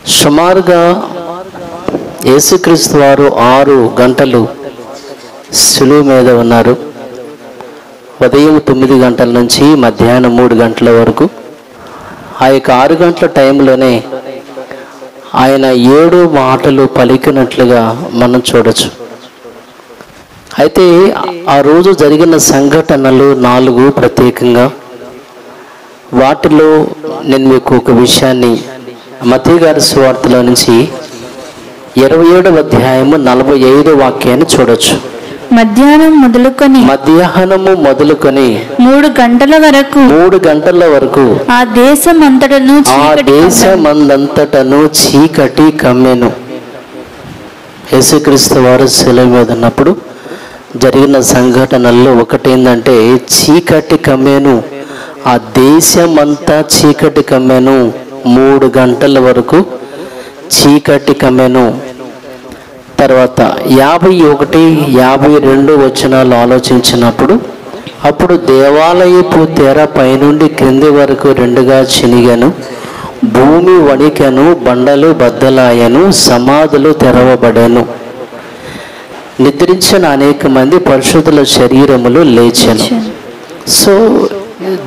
సుమారుగా యేసుక్రీస్తు వారు 6 గంటలు శిలువ మీద ఉన్నారు. ఉదయం 9 గంటల నుంచి మధ్యాహ్నం 3 గంటల వరకు. ఆ యొక్క 6 గంటల టైంలోనే ఆయన 7 మాటలు పలికినట్లుగా మనం చూడొచ్చు. అయితే ఆ రోజు జరిగిన సంఘటనలు 4 ప్రత్యేకంగా. వాటిలో నేను మీకు ఒక విషయాన్ని మత్తయి గారి సువార్తలో నుంచి 27వ అధ్యాయము 45వ వాక్యాన్ని చూడొచ్చు. మధ్యాహ్నము మొదలుకొని 3 గంటల వరకు ఆ దేశమంతటను చీకటి కమ్మెను. యేసుక్రీస్తు వారు శిలువ మీద ఉన్నప్పుడు జరిగిన సంఘటనల్లో ఒకటేందంటే చీకటి కమ్మెను. ఆ దేశమంతా చీకటి కమ్మెను. 3 గంటల వరకు చీకటి కమ్మెను. తర్వాత 51, 52 వచనాలు ఆలోచించినప్పుడు, అప్పుడు దేవాలయపు తెర పైనుండి క్రింది వరకు 2గా చినిగెను, భూమి వణికెను, బండలు బద్దలాయను, సమాధులు తెరవబడెను, నిద్రించిన అనేక మంది పరిశుద్ధుల శరీరములు లేచెను. సో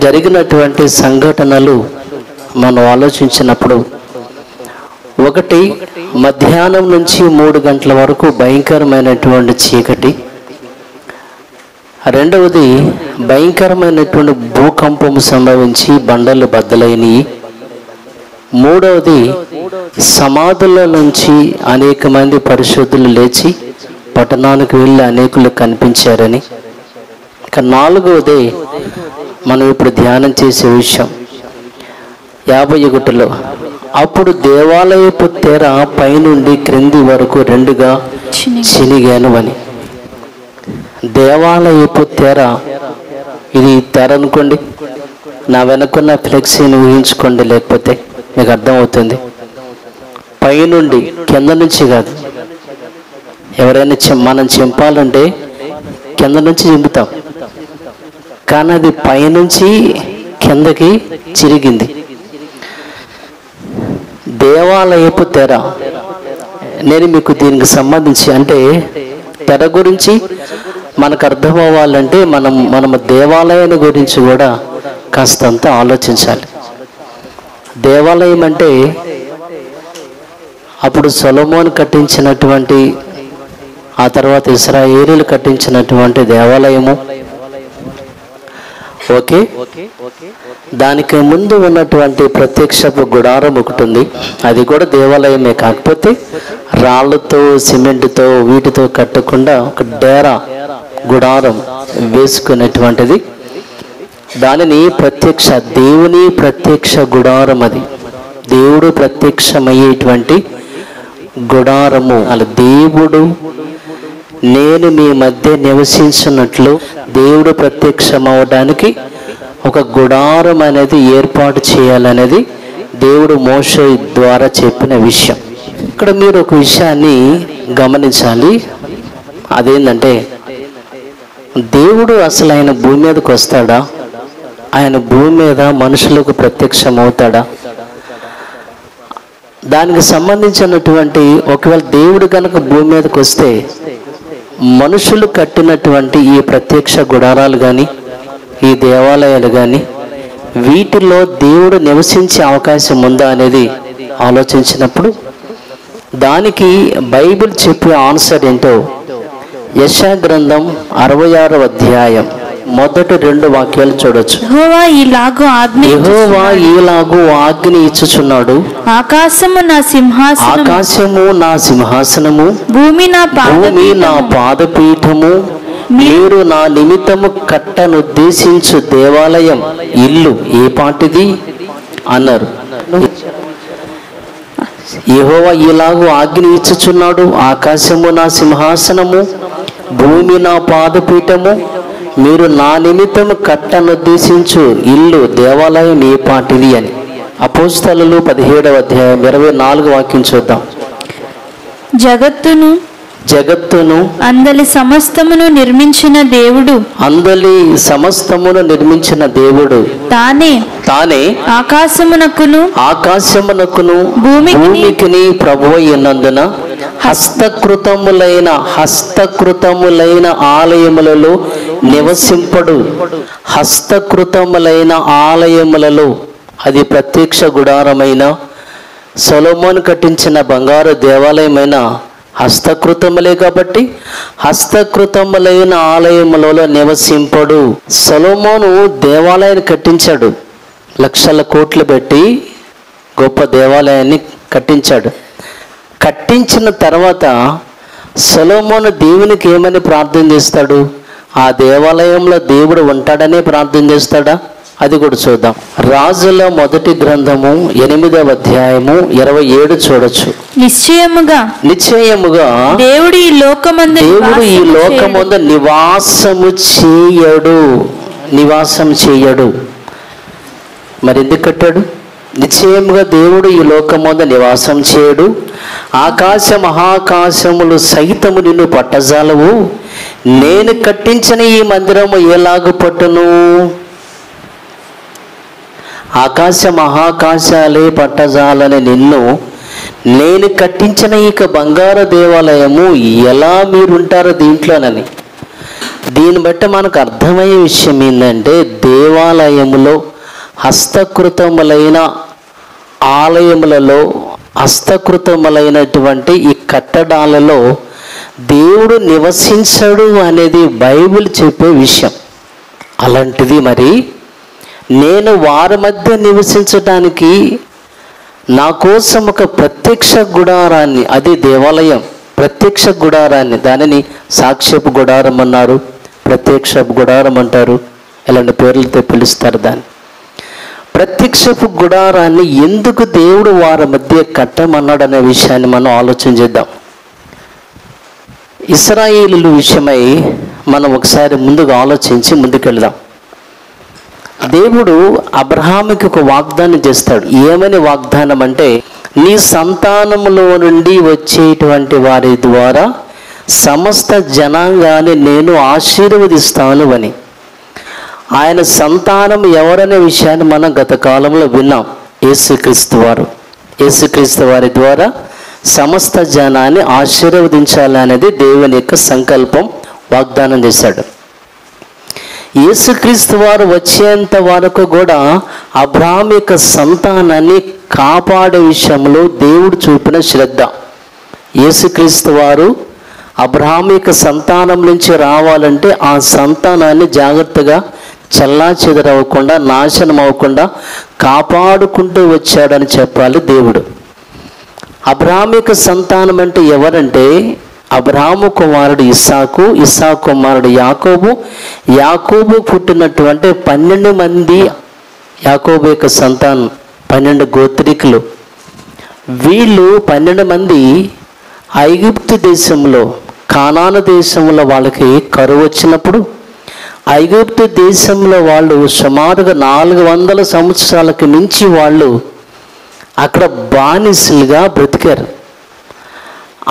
జరిగినటువంటి సంఘటనలు మనం ఆలోచించినప్పుడు, ఒకటి మధ్యాహ్నం నుంచి 3 గంటల వరకు భయంకరమైనటువంటి చీకటి. రెండవది భయంకరమైనటువంటి భూకంపం సంభవించి బండలు బద్దలైనవి. మూడవది సమాధుల నుంచి అనేక మంది పరిశుద్ధులు లేచి పట్టణానికి వెళ్ళి అనేకులు కనిపించారని. ఇక 4వది మనం ఇప్పుడు ధ్యానం చేసే విషయం 51లో, అప్పుడు దేవాలయపు తెర పైనుండి క్రింది వరకు 2గా చినిగాను అని. దేవాలయపు తెర, ఇది తెర అనుకోండి, నా వెనుకున్న ఫ్లెక్సీని ఊహించుకోండి, లేకపోతే మీకు అర్థమవుతుంది. పైనుండి, కింద నుంచి కాదు. ఎవరైనా మనం చింపాలంటే కింద నుంచి చింపుతాం, కానీ అది పైనుంచి కిందకి చిరిగింది. దేవాలయపు తెర. నేను మీకు దీనికి సంబంధించి, అంటే తెర గురించి మనకు అర్థం అవ్వాలంటే మనము దేవాలయాన్ని గురించి కూడా కాస్తంత ఆలోచించాలి. దేవాలయం అంటే అప్పుడు సొలొమోను కట్టించినటువంటి, ఆ తర్వాత ఇశ్రాయేలీయులు కట్టించినటువంటి దేవాలయము. ఓకే, దానికి ముందు ఉన్నటువంటి ప్రత్యక్షపు గుడారం ఒకటి ఉంది, అది కూడా దేవాలయమే. కాకపోతే రాళ్ళతో సిమెంట్తో వీటితో కట్టకుండా ఒక డేరా గుడారం వేసుకునేటువంటిది. దానిని దేవుని ప్రత్యక్ష గుడారం. అది దేవుడు ప్రత్యక్షమయ్యేటువంటి గుడారము. అలా దేవుడు నేను మీ మధ్య నివసించినట్లు దేవుడు ప్రత్యక్షమవడానికి ఒక గుడారం అనేది ఏర్పాటు చేయాలనేది దేవుడు మోషే ద్వారా చెప్పిన విషయం. ఇక్కడ మీరు ఒక విషయాన్ని గమనించాలి. అదేంటంటే, దేవుడు అసలు ఆయన భూమి మీదకి వస్తాడా? ఆయన భూమి మీద మనుషులకు ప్రత్యక్షం అవుతాడా? దానికి సంబంధించినటువంటి, ఒకవేళ దేవుడు కనుక భూమి మీదకి వస్తే మనుషులు కట్టినటువంటి ఈ ప్రత్యక్ష గుడారాలు కానీ, ఈ దేవాలయాలు కానీ, వీటిలో దేవుడు నివసించే అవకాశం ఉందా అనేది ఆలోచించినప్పుడు, దానికి బైబిల్ చెప్పే ఆన్సర్ ఏంటో యెషయా గ్రంథం 66వ అధ్యాయం మొదటి 2 వాక్యాలు చూడొచ్చు. యెహోవా ఈలాగు ఆజ్ఞ ఇచ్చుచున్నాడు, ఆకాశము నా సింహాసనము, భూమి నా పాదపీఠము, మీరు నా నిమిత్తము కట్టనుద్దేశించు దేవాలయం ఇల్లు ఏ పాటిది అన్నారు. యెహోవా ఈలాగు ఆజ్ఞ ఇచ్చుచున్నాడు, ఆకాశము నా సింహాసనము, భూమి నా పాదపీఠము, మీరు నా నిమిత్తము కట్టనుద్దేశించు ఇల్లు దేవాలయం ఏ పాటిది అని. అపోస్తలులు 17వ అధ్యాయం 24వ వాక్యం చూద్దాం. జగత్తును అందలి సమస్తమును నిర్మించిన దేవుడు తానే ఆకాశమునకును భూమికిని ప్రభువైయున్నందున హస్తకృతములైన ఆలయములలో నివసింపడు. హస్తకృతములైన ఆలయములలో, అది ప్రత్యక్ష గుడారమైన సొలొమోను కట్టించిన బంగారు దేవాలయమైన హస్తకృతములే కాబట్టి హస్తకృతములైన ఆలయములలో నివసింపడు. సొలొమోను దేవాలయాన్ని కట్టించాడు, లక్షల కోట్లు పెట్టి గొప్ప దేవాలయాన్ని కట్టించాడు. కట్టించిన తర్వాత సొలొమోను దేవునికి ఏమని ప్రార్థన చేస్తాడు? ఆ దేవాలయంలో దేవుడు ఉంటాడనే ప్రార్థన చేస్తాడా? అది కూడా చూద్దాం. రాజుల మొదటి గ్రంథము 8వ అధ్యాయము 27 చూడొచ్చు. నిశ్చయముగా దేవుడు ఈ లోకమందు నివాసం చేయడు. మరి ఎందుకు కట్టాడు? నిశ్చయముగా దేవుడు ఈ లోకమందు నివాసం చేయడు. ఆకాశ మహాకాశములు సైతము నిన్ను పట్టజాలవు. నేను కట్టించిన ఈ మందిరము ఎలాగు పట్టును? ఆకాశ మహాకాశాలే పట్టజాలని నిన్ను నేను కట్టించిన ఇక బంగారు దేవాలయము ఎలా మీరుంటారో దీంట్లోనని. దీన్ని బట్టి మనకు అర్థమయ్యే విషయం ఏంటంటే, దేవాలయములో హస్తకృతములైన ఆలయములలో హస్తకృతములైనటువంటి ఈ కట్టడాలలో దేవుడు నివసించడు అనేది బైబిల్ చెప్పే విషయం. అలాంటిది మరి నేను వారి మధ్య నివసించడానికి నా కోసం ఒక ప్రత్యక్ష గుడారాన్ని, అది దేవాలయం, ప్రత్యక్ష గుడారాన్ని, దానిని సాక్ష్యపు గుడారం అన్నారు, ప్రత్యక్ష గుడారం అంటారు, ఇలాంటి పేర్లతో పిలుస్తారు. దాన్ని ప్రత్యక్షపు గుడారాన్ని ఎందుకు దేవుడు వారి మధ్య కట్టమన్నాడు అనే విషయాన్ని మనం ఆలోచన చేద్దాం. ఇశ్రాయేలీయుల విషయమై మనం ఒకసారి ముందుగా ఆలోచించి ముందుకెళ్దాం. దేవుడు అబ్రహాముకి ఒక వాగ్దానం చేస్తాడు. ఏమని వాగ్దానం అంటే, నీ సంతానములో నుండి వచ్చేటువంటి వారి ద్వారా సమస్త జనాంగాన్ని నేను ఆశీర్వదిస్తాను అని. ఆయన సంతానం ఎవరనే విషయాన్ని మనం గత కాలంలో విన్నాం. యేసుక్రీస్తు వారి ద్వారా సమస్త జనాన్ని ఆశీర్వదించాలనేది దేవుని యొక్క సంకల్పం, వాగ్దానం చేశాడు. యేసుక్రీస్తు వారు వచ్చేంత వరకు కూడా అబ్రహాం యొక్క సంతానాన్ని కాపాడే విషయంలో దేవుడు చూపిన శ్రద్ధ. యేసుక్రీస్తు వారు అబ్రహాం యొక్క సంతానం నుంచి రావాలంటే ఆ సంతానాన్ని జాగ్రత్తగా చెల్లాచెదరవ్వకుండా, నాశనం అవ్వకుండా కాపాడుకుంటూ వచ్చాడని చెప్పాలి దేవుడు. అబ్రహాం యొక్క సంతానం అంటే ఎవరంటే, అబ్రహాము కుమారుడు ఇస్సాకు, ఇస్సాకు కుమారుడు యాకోబు, యాకోబు పుట్టినటువంటి 12 మంది యాకోబు యొక్క సంతానం, 12 గోత్రికులు. వీళ్ళు 12 మంది ఐగుప్తు దేశంలో, కానాను దేశంలో వాళ్ళకి కరువు వచ్చినప్పుడు ఐగుప్తు దేశంలో వాళ్ళు సుమారుగా 400 సంవత్సరాలకు మించి వాళ్ళు అక్కడ బానిసలుగా బ్రతికారు.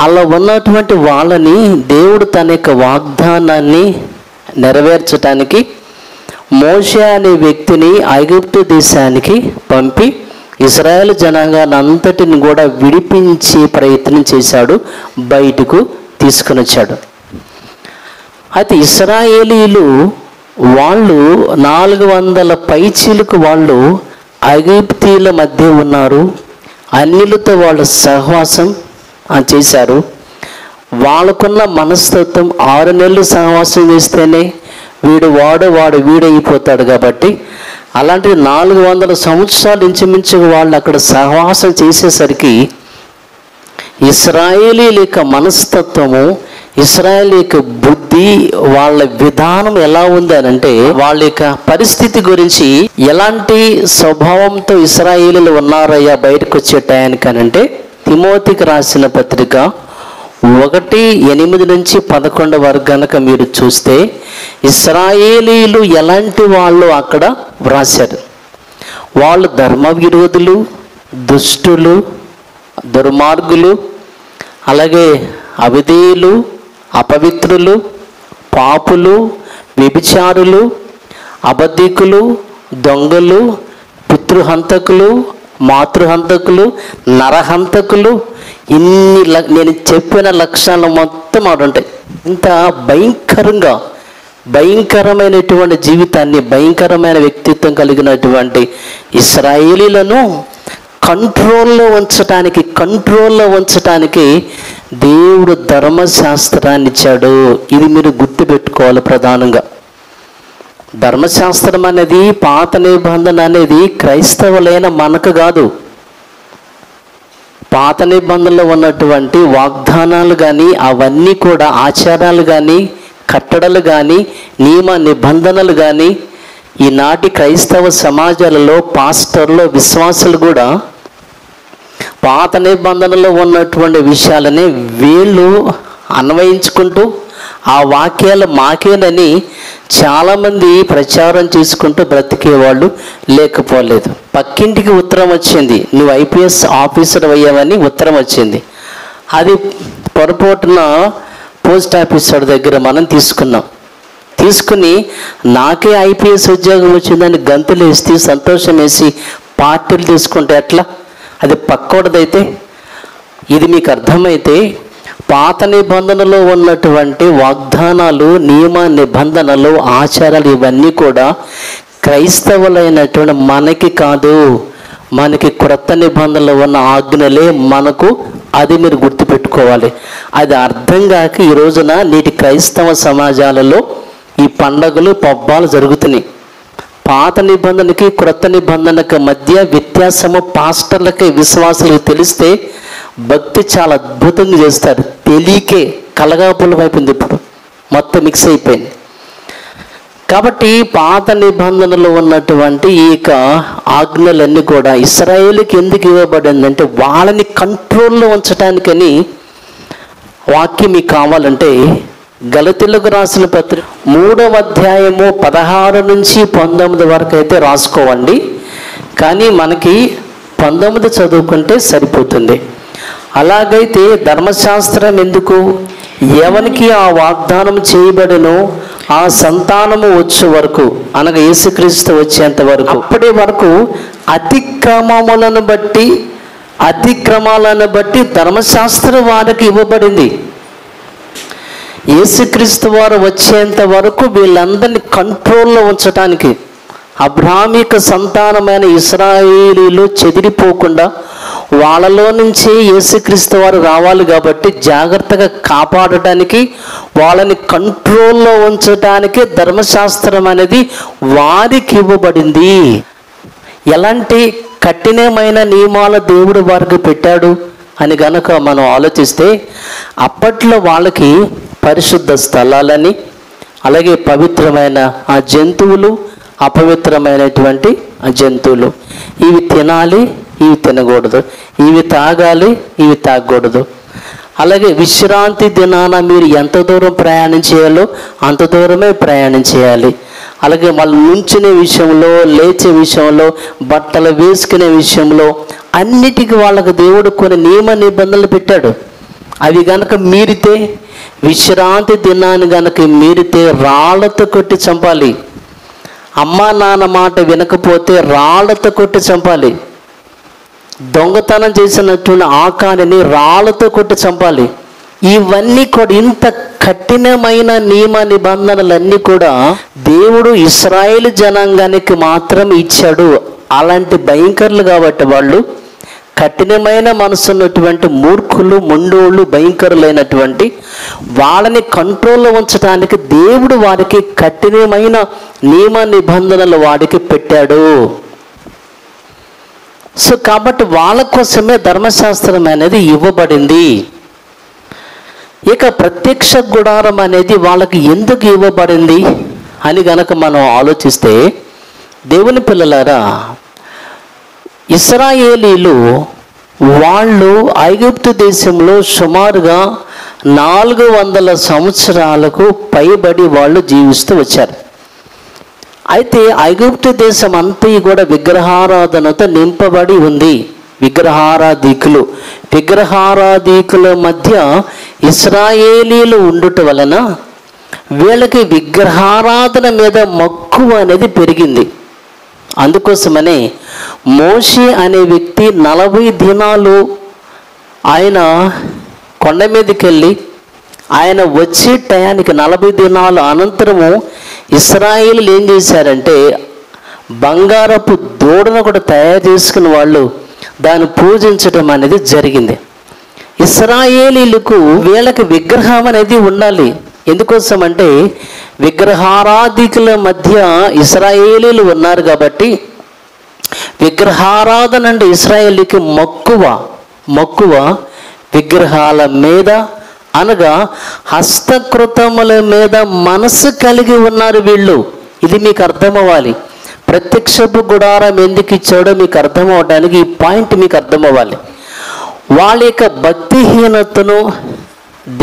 అలా ఉన్నటువంటి వాళ్ళని దేవుడు తన యొక్క వాగ్దానాన్ని నెరవేర్చడానికి మోషే అనే వ్యక్తిని ఐగుప్తు దేశానికి పంపి ఇశ్రాయేలు జనాంగాన్ని అంతటిని కూడా విడిపించే ప్రయత్నం చేశాడు, బయటకు తీసుకుని వచ్చాడు. అయితే ఇశ్రాయేలీలు వాళ్ళు 400 పైచీలకు వాళ్ళు ఐగుప్తీయుల మధ్య ఉన్నారు. అన్యులతో వాళ్ళు సహవాసం చేశారు. వాళ్ళకున్న మనస్తత్వం 6 నెలలు సహవాసం చేస్తేనే వాడు వీడైపోతాడు కాబట్టి, అలాంటి 400 సంవత్సరాలు ఇంచుమించుగా వాళ్ళు అక్కడ సహవాసం చేసేసరికి ఇశ్రాయేలీల యొక్క మనస్తత్వము, ఇశ్రాయేల్ యొక్క బుద్ధి, వాళ్ళ విధానం ఎలా ఉంది అని అంటే, వాళ్ళ యొక్క పరిస్థితి గురించి ఎలాంటి స్వభావంతో ఇశ్రాయేలీలు ఉన్నారయ్యా బయటకు వచ్చే టయానికనంటే, తిమోతికి రాసిన పత్రిక 1:8 నుంచి 11 వరకు గనక మీరు చూస్తే ఇశ్రాయేలీలు ఎలాంటి వాళ్ళు అక్కడ వ్రాశారు. వాళ్ళు ధర్మ విరోధులు, దుష్టులు, దుర్మార్గులు, అలాగే అవిధేయులు, అపవిత్రులు, పాపులు, వ్యభిచారులు, అబద్ధికులు, దొంగలు, పితృహంతకులు, మాతృహంతకులు, నరహంతకులు, నేను చెప్పిన లక్షణాలు మొత్తం ఆడ ఉంటాయి. ఇంత భయంకరమైనటువంటి జీవితాన్ని, భయంకరమైన వ్యక్తిత్వం కలిగినటువంటి ఇశ్రాయేలీలను కంట్రోల్లో ఉంచటానికి దేవుడు ధర్మశాస్త్రాన్ని ఇచ్చాడు. ఇది మీరు గుర్తుపెట్టుకోవాలి. ప్రధానంగా ధర్మశాస్త్రం అనేది, పాత నిబంధన అనేది క్రైస్తవులైన మనకు కాదు. పాత నిబంధనలో ఉన్నటువంటి వాగ్దానాలు కానీ, అవన్నీ కూడా ఆచారాలు కానీ, కట్టడలు కానీ, నియమ నిబంధనలు కానీ, ఈనాటి క్రైస్తవ సమాజాలలో పాస్టర్లు, విశ్వాసులు కూడా పాత నిబంధనలో ఉన్నటువంటి విషయాలని వీళ్ళు అన్వయించుకుంటూ ఆ వాక్యాలు మాకేనని చాలామంది ప్రచారం చేసుకుంటూ బ్రతికేవాళ్ళు లేకపోలేదు. పక్కింటికి ఉత్తరం వచ్చింది, నువ్వు ఐపీఎస్ ఆఫీసర్ అయ్యావని ఉత్తరం వచ్చింది. అది పొరపాటున పోస్ట్ ఆఫీసర్ దగ్గర మనం తీసుకుని నాకే ఐపీఎస్ ఉద్యోగం వచ్చిందని గంతులు వేసి సంతోషం వేసి పార్టీలు తీసుకుంటే ఎట్లా? అది పక్కోడదైతే. ఇది మీకు అర్థమైతే పాత నిబంధనలో ఉన్నటువంటి వాగ్దానాలు, నియమ నిబంధనలు, ఆచారాలు ఇవన్నీ కూడా క్రైస్తవులైనటువంటి మనకి కాదు, మనకి క్రొత్త నిబంధనలో ఉన్న ఆజ్ఞలే మనకు. అది మీరు గుర్తుపెట్టుకోవాలి. అది అర్థం కాక ఈ రోజున నేటి క్రైస్తవ సమాజాలలో ఈ పండగలు, పబ్బాలు జరుగుతున్నాయి. పాత నిబంధనకి క్రొత్త నిబంధనకి మధ్య వ్యత్యాసము పాస్టర్లకి, విశ్వాసులకు తెలిస్తే భక్తి చాలా అద్భుతంగా చేస్తారు. తెలియకే కలగాపుల అయిపోయింది, ఇప్పుడు మొత్తం మిక్స్ అయిపోయింది. కాబట్టి పాత నిబంధనలో ఉన్నటువంటి ఈ ఆజ్ఞలన్నీ కూడా ఇశ్రాయేలుకి ఎందుకు ఇవ్వబడిందంటే వాళ్ళని కంట్రోల్లో ఉంచడానికని. వాక్యం మీకు కావాలంటే గలతీయులకు రాసిన పత్రిక 3వ అధ్యాయము 16 నుంచి 19 వరకు అయితే రాసుకోవండి. కానీ మనకి 19 చదువుకుంటే సరిపోతుంది. అలాగైతే ధర్మశాస్త్రం ఎందుకు? ఎవరికి ఆ వాగ్దానం చేయబడినో ఆ సంతానము వచ్చే వరకు, అనగా యేసుక్రీస్తు వచ్చేంత వరకు, అప్పటి వరకు అతిక్రమాలను బట్టి ధర్మశాస్త్రం వారికి ఇవ్వబడింది. యేసుక్రీస్తు వారు వచ్చేంత వరకు వీళ్ళందరినీ కంట్రోల్లో ఉంచడానికి, అబ్రాహ్మిక సంతానమైన ఇశ్రాయేలీలు చెదిరిపోకుండా వాళ్ళలో నుంచి యేసుక్రీస్తు వారు రావాలి కాబట్టి జాగ్రత్తగా కాపాడటానికి, వాళ్ళని కంట్రోల్లో ఉంచడానికి ధర్మశాస్త్రం అనేది వారికి ఇవ్వబడింది. ఎలాంటి కఠినమైన నియమాల దేవుడు వారికి పెట్టాడు అని గనక మనం ఆలోచిస్తే, అప్పట్లో వాళ్ళకి పరిశుద్ధ స్థలాలని, అలాగే పవిత్రమైన ఆ జంతువులు, అపవిత్రమైనటువంటి ఆ జంతువులు, ఇవి తినాలి, ఇవి తినకూడదు, ఇవి తాగాలి, ఇవి తాగకూడదు. అలాగే విశ్రాంతి దినాన మీరు ఎంత దూరం ప్రయాణం చేయాలో అంత దూరమే ప్రయాణం చేయాలి. అలాగే వాళ్ళు నుంచునే విషయంలో, లేచే విషయంలో, బట్టలు వేసుకునే విషయంలో అన్నిటికీ వాళ్ళకు దేవుడు కొన్ని నియమ నిబంధనలు పెట్టాడు. అవి గనక మీరితే, విశ్రాంతి దినాన్ని గనక మీరితే రాళ్లతో కొట్టి చంపాలి. అమ్మా నాన్న మాట వినకపోతే రాళ్లతో కొట్టి చంపాలి. దొంగతనం చేసినటువంటి ఆకానిని రాళ్లతో కొట్టి చంపాలి. ఇవన్నీ కూడా, ఇంత కఠినమైన నియమ నిబంధనలన్నీ కూడా దేవుడు ఇశ్రాయేలు జనాంగానికి మాత్రం ఇచ్చాడు. అలాంటి భయంకరులు కాబట్టి వాళ్ళు కఠినమైన మనసున్నటువంటి మూర్ఖులు, మొండోళ్ళు, భయంకరులైనటువంటి వాళ్ళని కంట్రోల్లో ఉంచడానికి దేవుడు వారికి కఠినమైన నియమ నిబంధనలు వాడికి పెట్టాడు. సో కాబట్టి వాళ్ళ కోసమే ధర్మశాస్త్రం అనేది ఇవ్వబడింది. ఇక ప్రత్యక్ష గుడారం అనేది వాళ్ళకి ఎందుకు ఇవ్వబడింది అని గనక మనం ఆలోచిస్తే, దేవుని పిల్లలారా, ఇశ్రాయేలీలు వాళ్ళు ఐగుప్తు దేశంలో సుమారుగా 400 సంవత్సరాలకు పైబడి వాళ్ళు జీవిస్తూ వచ్చారు. అయితే ఐగుప్తు దేశం అంతా కూడా విగ్రహారాధనతో నింపబడి ఉంది. విగ్రహారాధికుల మధ్య ఇశ్రాయేలీలు ఉండుట వలన వీళ్ళకి విగ్రహారాధన మీద మక్కువ అనేది పెరిగింది. అందుకోసమనే మోషే అనే వ్యక్తి 40 దినాలు ఆయన కొండ మీదకి వెళ్ళి ఆయన వచ్చే టయానికి 40 దినాల అనంతరము ఇశ్రాయేలీలు ఏం చేశారంటే బంగారపు దూడను కూడా తయారు చేసుకున్న వాళ్ళు దాన్ని పూజించడం అనేది జరిగింది. ఇశ్రాయేలీలకు వీళ్ళకి విగ్రహం అనేది ఉండాలి. ఎందుకోసం అంటే విగ్రహారాధికుల మధ్య ఇశ్రాయేలీలు ఉన్నారు కాబట్టి విగ్రహారాధన అంటే ఇశ్రాయేలీకి మక్కువ విగ్రహాల మీద అనగా హస్తకృతముల మీద మనసు కలిగి ఉన్నారు వీళ్ళు. ఇది మీకు అర్థం అవ్వాలి. ప్రత్యక్షపు గుడారం ఎందుకు ఇచ్చాడో మీకు అర్థం అవడానికి ఈ పాయింట్ మీకు అర్థం అవ్వాలి. వాళ్ళ యొక్క భక్తిహీనతను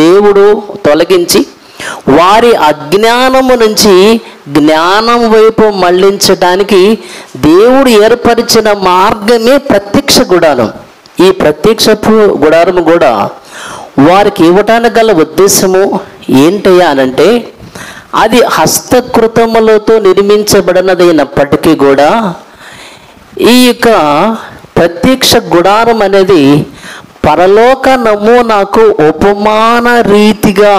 దేవుడు తొలగించి వారి అజ్ఞానము నుంచి జ్ఞానం వైపు మళ్ళించడానికి దేవుడు ఏర్పరిచిన మార్గమే ప్రత్యక్ష గుడారం. ఈ ప్రత్యక్షపు గుడారము కూడా వారికి ఇవ్వటానికి గల ఉద్దేశము ఏంటయ్యా అనంటే అది హస్తకృతములతో నిర్మించబడినదైనప్పటికీ కూడా ఈ యొక్క ప్రత్యక్ష గుడారం అనేది పరలోక నమూనాకు ఉపమాన రీతిగా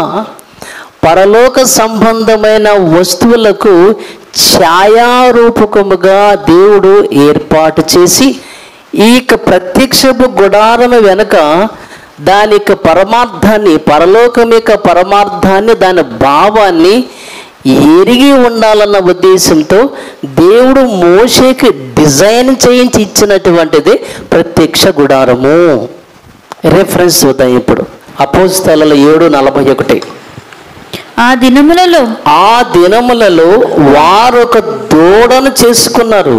పరలోక సంబంధమైన వస్తువులకు ఛాయారూపకముగా దేవుడు ఏర్పాటు చేసి ఈ యొక్క ప్రత్యక్షపు గుడారం వెనుక దాని యొక్క పరమార్థాన్ని పరలోకం యొక్క పరమార్థాన్ని దాని భావాన్ని ఎరిగి ఉండాలన్న ఉద్దేశంతో దేవుడు మోషేకి డిజైన్ చేయించి ఇచ్చినటువంటిది ప్రత్యక్ష గుడారము. రెఫరెన్స్ చూద్దాం ఇప్పుడు. అపోస్తలుల 7:41. ఆ దినములలో వారు ఒక దూడను చేసుకున్నారు.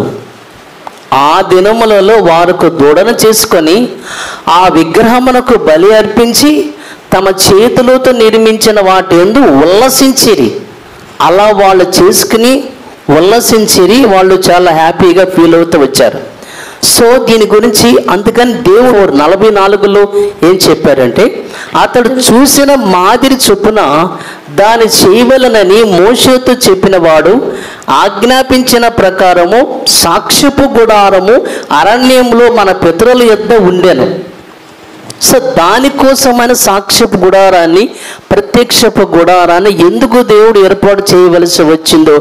ఆ దినములలో వారు ఒక దూడను చేసుకొని ఆ విగ్రహమునకు బలి అర్పించి తమ చేతులతో నిర్మించిన వాటి యందు ఉల్లసించిరి. అలా వాళ్ళు చేసుకుని ఉల్లసించిరి. వాళ్ళు చాలా హ్యాపీగా ఫీల్ అవుతూ వచ్చారు. సో దీని గురించి అందుకని దేవుడు 44లో ఏం చెప్పారంటే అతడు చూసిన మాదిరి చొప్పున దాని చేయవలనని మోషేతో చెప్పిన వాడు ఆజ్ఞాపించిన ప్రకారము సాక్ష్యపు గుడారము అరణ్యంలో మన పితరుల యొద్ద ఉండెను. సో దానికోసమైన సాక్ష్యపు గుడారాన్ని ప్రత్యక్షపు గుడారాన్ని ఎందుకు దేవుడు ఏర్పాటు చేయవలసి వచ్చిందో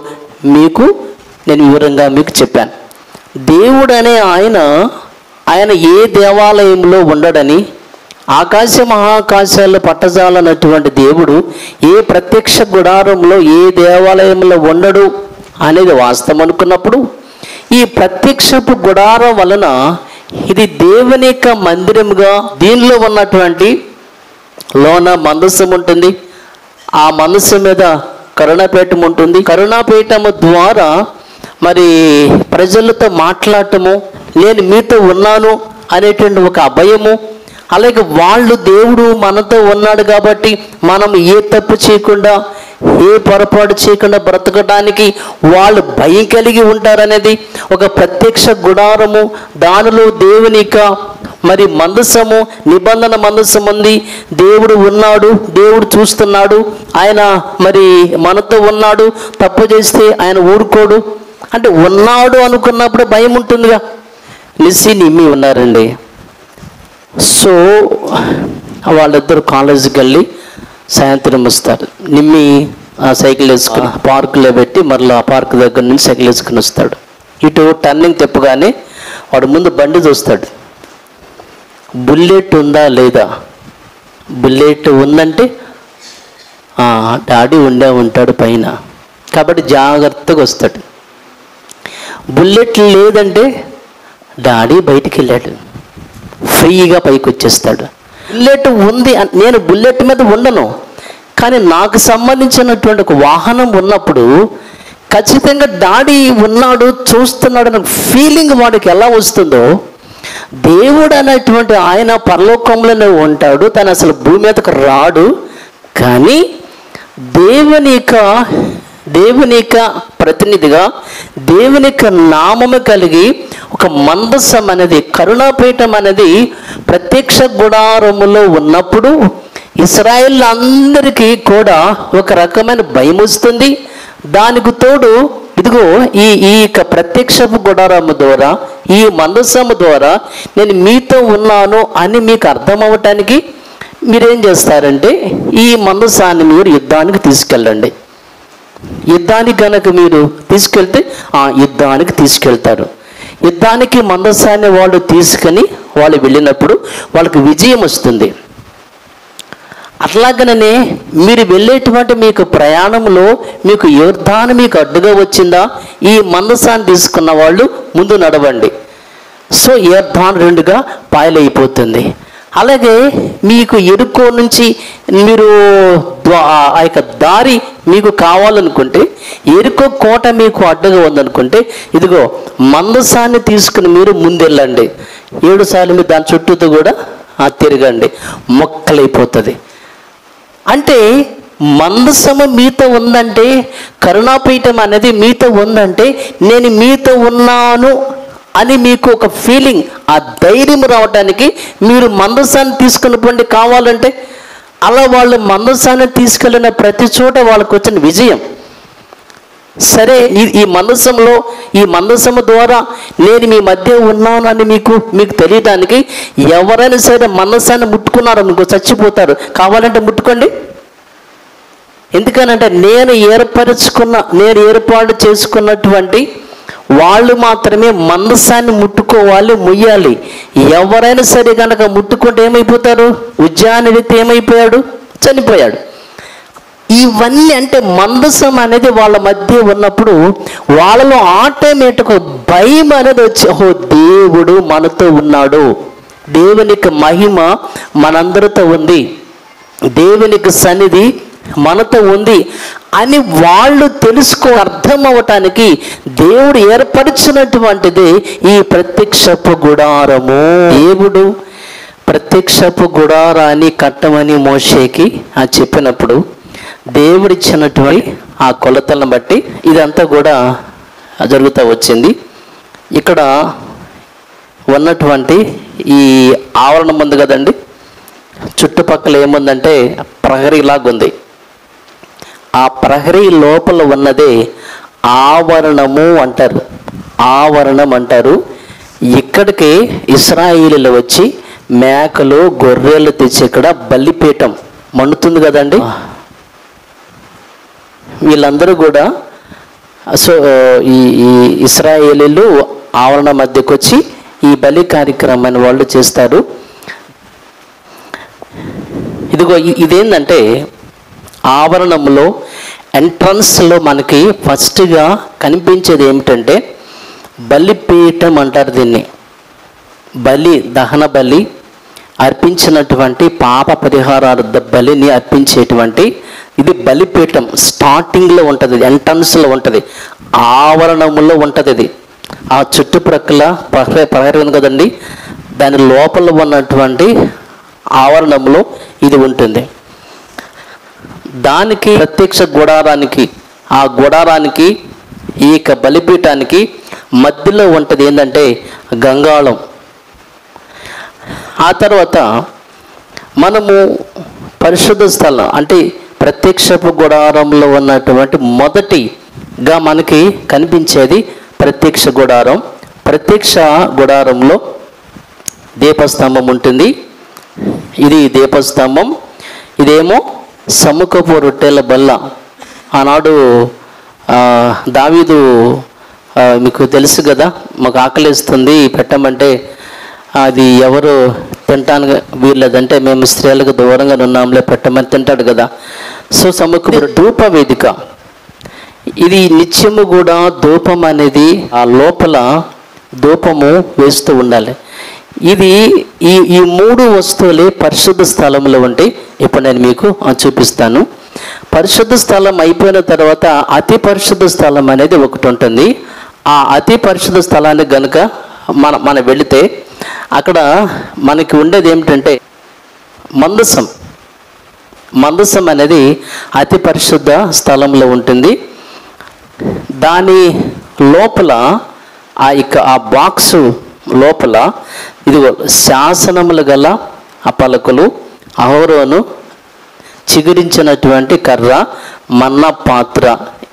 నేను వివరంగా మీకు చెప్పాను. దేవుడు అనే ఆయన ఏ దేవాలయంలో ఉండడని ఆకాశ మహాకాశాల్లో పట్టజాలన్నటువంటి దేవుడు ఏ ప్రత్యక్ష గుడారంలో ఏ దేవాలయంలో ఉండడు అనేది వాస్తవం అనుకున్నప్పుడు ఈ ప్రత్యక్షపు గుడారం వలన ఇది దేవుని యొక్క మందిరముగా దీనిలో ఉన్నటువంటి లోన మందసం ఉంటుంది. ఆ మందసం మీద కరుణాపీఠం ఉంటుంది. కరుణాపీఠము ద్వారా మరి ప్రజలతో మాట్లాడటము, నేను మీతో ఉన్నాను అనేటువంటి ఒక అభయము, అలాగే వాళ్ళు దేవుడు మనతో ఉన్నాడు కాబట్టి మనం ఏ తప్పు చేయకుండా ఏ పొరపాటు చేయకుండా బ్రతకడానికి వాళ్ళు భయం కలిగి ఉంటారనేది ఒక ప్రత్యక్ష గుడారము. దానిలో దేవుని మరి మందసము నిబంధన మందసం ఉంది. దేవుడు ఉన్నాడు, దేవుడు చూస్తున్నాడు, ఆయన మరి మనతో ఉన్నాడు, తప్పు చేస్తే ఆయన ఊరుకోడు. అంటే ఉన్నాడు అనుకున్నప్పుడు భయం ఉంటుందిగా. నిమ్మి ఉన్నారండి. సో వాళ్ళిద్దరు కాలేజీకి వెళ్ళి సాయంత్రం వస్తారు. నిమ్మి సైకిల్ వేసుకుని పార్కులో పెట్టి మరలా ఆ పార్క్ దగ్గర నుంచి సైకిల్ వేసుకుని వస్తాడు. ఇటు టర్నింగ్ తిప్పగానే వాడు ముందు బండి చూస్తాడు. బుల్లెట్ ఉందా లేదా, బుల్లెట్ ఉందంటే డాడీ ఉంటాడు పైన కాబట్టి జాగ్రత్తగా వస్తాడు. బుల్లెట్ లేదంటే డాడీ బయటికి వెళ్ళాడు, ఫ్రీగా పైకి వచ్చేస్తాడు. బుల్లెట్ ఉంది, నేను బుల్లెట్ మీద ఉండను, కానీ నాకు సంబంధించినటువంటి ఒక వాహనం ఉన్నప్పుడు ఖచ్చితంగా డాడీ ఉన్నాడు, చూస్తున్నాడు అనే ఫీలింగ్ వాడికి ఎలా వస్తుందో, దేవుడు అనేటువంటి ఆయన పరలోకంలోనే ఉంటాడు, తను అసలు భూమి మీదకు రాడు. కానీ దేవుని యొక్క ప్రతినిధిగా దేవుని యొక్క నామము కలిగి ఒక మందసం అనేది, కరుణాపీఠం అనేది ప్రత్యక్ష గుడారములో ఉన్నప్పుడు ఇశ్రాయేల్ అందరికీ కూడా ఒక రకమైన భయం వస్తుంది. దానికి తోడు ఇదిగో ఈ ప్రత్యక్షపు గుడారము ద్వారా, ఈ మందసము ద్వారా నేను మీతో ఉన్నాను అని మీకు అర్థం అవ్వటానికి మీరేం చేస్తారంటే ఈ మందసాన్ని మీరు యుద్ధానికి తీసుకెళ్ళండి. యుద్ధానికి కనుక మీరు తీసుకెళ్తే యుద్ధానికి తీసుకెళ్తారు. యుద్ధానికి మందసాన్ని వాళ్ళు తీసుకొని వాళ్ళు వెళ్ళినప్పుడు వాళ్ళకి విజయం వస్తుంది. అట్లాగనే మీరు వెళ్ళేటువంటి మీకు ప్రయాణంలో మీకు యోర్దాను మీకు అడ్డుగా వచ్చిందా, ఈ మందసాన్ని తీసుకున్న వాళ్ళు ముందు నడవండి. సో యోర్దాను రెండుగా పాయలైపోతుంది. అలాగే మీకు ఎరుకో నుంచి మీరు ఆ యొక్క దారి మీకు కావాలనుకుంటే, ఎరుకో కోట మీకు అడ్డుగా ఉందనుకుంటే, ఇదిగో మందసాన్ని తీసుకుని మీరు ముందెళ్ళండి. 7 సార్లు మీరు దాని చుట్టూతో కూడా తిరగండి, మొక్కలైపోతుంది. అంటే మందసము మీతో ఉందంటే, కరుణాపీఠం అనేది మీతో ఉందంటే, నేను మీతో ఉన్నాను అని మీకు ఒక ఫీలింగ్, ఆ ధైర్యం రావడానికి మీరు మందసాన్ని తీసుకుని పోండి కావాలంటే. అలా వాళ్ళు మందసాన్ని తీసుకెళ్ళిన ప్రతి చోట వాళ్ళకు వచ్చిన విజయం. సరే, ఈ మందసము ద్వారా నేను మీ మధ్య ఉన్నాను అని మీకు తెలియడానికి ఎవరైనా సరే మందసాన్ని ముట్టుకున్నారు అనుకో చచ్చిపోతారు. కావాలంటే ముట్టుకోండి. ఎందుకనంటే నేను ఏర్పాటు చేసుకున్నటువంటి వాళ్ళు మాత్రమే మందసాన్ని ముట్టుకోవాలి, ముయ్యాలి. ఎవరైనా సరే కనుక ముట్టుకుంటే ఏమైపోతారు? ఉజ్జానిడితే ఏమైపోయాడు? చనిపోయాడు. ఇవన్నీ అంటే మందసం అనేది వాళ్ళ మధ్య ఉన్నప్పుడు వాళ్ళలో ఆటోమేటిక్ భయం అనేది వచ్చి, దేవుడు మనతో ఉన్నాడు, దేవునికి మహిమ మనందరితో ఉంది, దేవునికి సన్నిధి మనతో ఉంది అని వాళ్ళు అర్థం అవ్వటానికి దేవుడు ఏర్పరిచినటువంటిది ఈ ప్రత్యక్షపు గుడారము. దేవుడు ప్రత్యక్షపు గుడారాన్ని కట్టమని మోషేకి చెప్పినప్పుడు దేవుడిచ్చినటువంటి ఆ కొలతలను బట్టి ఇదంతా కూడా జరుగుతూ వచ్చింది. ఇక్కడ ఉన్నటువంటి ఈ ఆవరణం ఉంది కదండి, చుట్టుపక్కల ఏముందంటే ప్రహరీలాగుంది. ఆ ప్రహరీ లోపల ఉన్నదే ఆవరణము అంటారు. ఆవరణం అంటారు. ఇక్కడికి ఇశ్రాయేలీయులు వచ్చి మేకలు గొర్రెలు తెచ్చి ఇక్కడ బలిపీఠం మండుతుంది కదండి, వీళ్ళందరూ కూడా సో ఈ ఇశ్రాయేలీయులు ఆవరణ మధ్యకు వచ్చి ఈ బలి కార్యక్రమాన్ని వాళ్ళు చేస్తారు. ఇదిగో ఇదేంటంటే ఆవరణంలో ఎంట్రన్స్లో మనకి ఫస్ట్గా కనిపించేది ఏమిటంటే బలిపీఠం అంటారు దీన్ని. దహన బలి అర్పించినటువంటి పాప పరిహారార్థ బలిని అర్పించేటువంటి ఇది బలిపీఠం. స్టార్టింగ్లో ఉంటుంది, ఎంట్రన్స్లో ఉంటుంది, ఆవరణంలో ఉంటుంది. ఇది ఆ చుట్టుప్రక్కల ప్రహరీ ఉంది కదండి, దాని లోపల ఉన్నటువంటి ఆవరణంలో ఇది ఉంటుంది. దానికి ప్రత్యక్ష గుడారానికి, ఆ గుడారానికి ఈ బలిపీఠానికి మధ్యలో ఉంటుంది ఏంటంటే గంగాళం. ఆ తర్వాత మనము పరిశుద్ధ స్థలం అంటే ప్రత్యక్షపు గుడారంలో ఉన్నటువంటి మొదటిగా మనకి కనిపించేది ప్రత్యక్ష గుడారం. ప్రత్యక్ష గుడారంలో దీపస్తంభం ఉంటుంది. ఇది దీపస్తంభం, ఇదేమో సముఖపు రొట్టెల బల్ల. ఆనాడు దావీదు మీకు తెలుసు కదా, మాకు ఆకలిస్తుంది పెట్టమంటే అది ఎవరు తింటాను వీర్లేదంటే మేము స్త్రీలకు దూరంగా ఉన్నాంలే పెట్టమని తింటాడు కదా. సో సముఖపు ధూప వేదిక. ఇది నిత్యము కూడా ధూపం అనేది ఆ లోపల ధూపము వేస్తూ ఉండాలి. ఇది ఈ 3 వస్తువులే పరిశుద్ధ స్థలంలో ఉంటే ఇప్పుడు నేను మీకు చూపిస్తాను. పరిశుద్ధ స్థలం అయిపోయిన తర్వాత అతి పరిశుద్ధ స్థలం అనేది ఒకటి ఉంటుంది. ఆ అతి పరిశుద్ధ స్థలానికి కనుక మనం వెళితే అక్కడ మనకి ఉండేది ఏమిటంటే మందసం అనేది అతి పరిశుద్ధ స్థలంలో ఉంటుంది. దాని లోపల ఆ బాక్సు లోపల ఇదిగో శాసనములు గల ఆ పలకలు, అహరోను చిగురించినటువంటి కర్ర, మన్నా పాత్ర,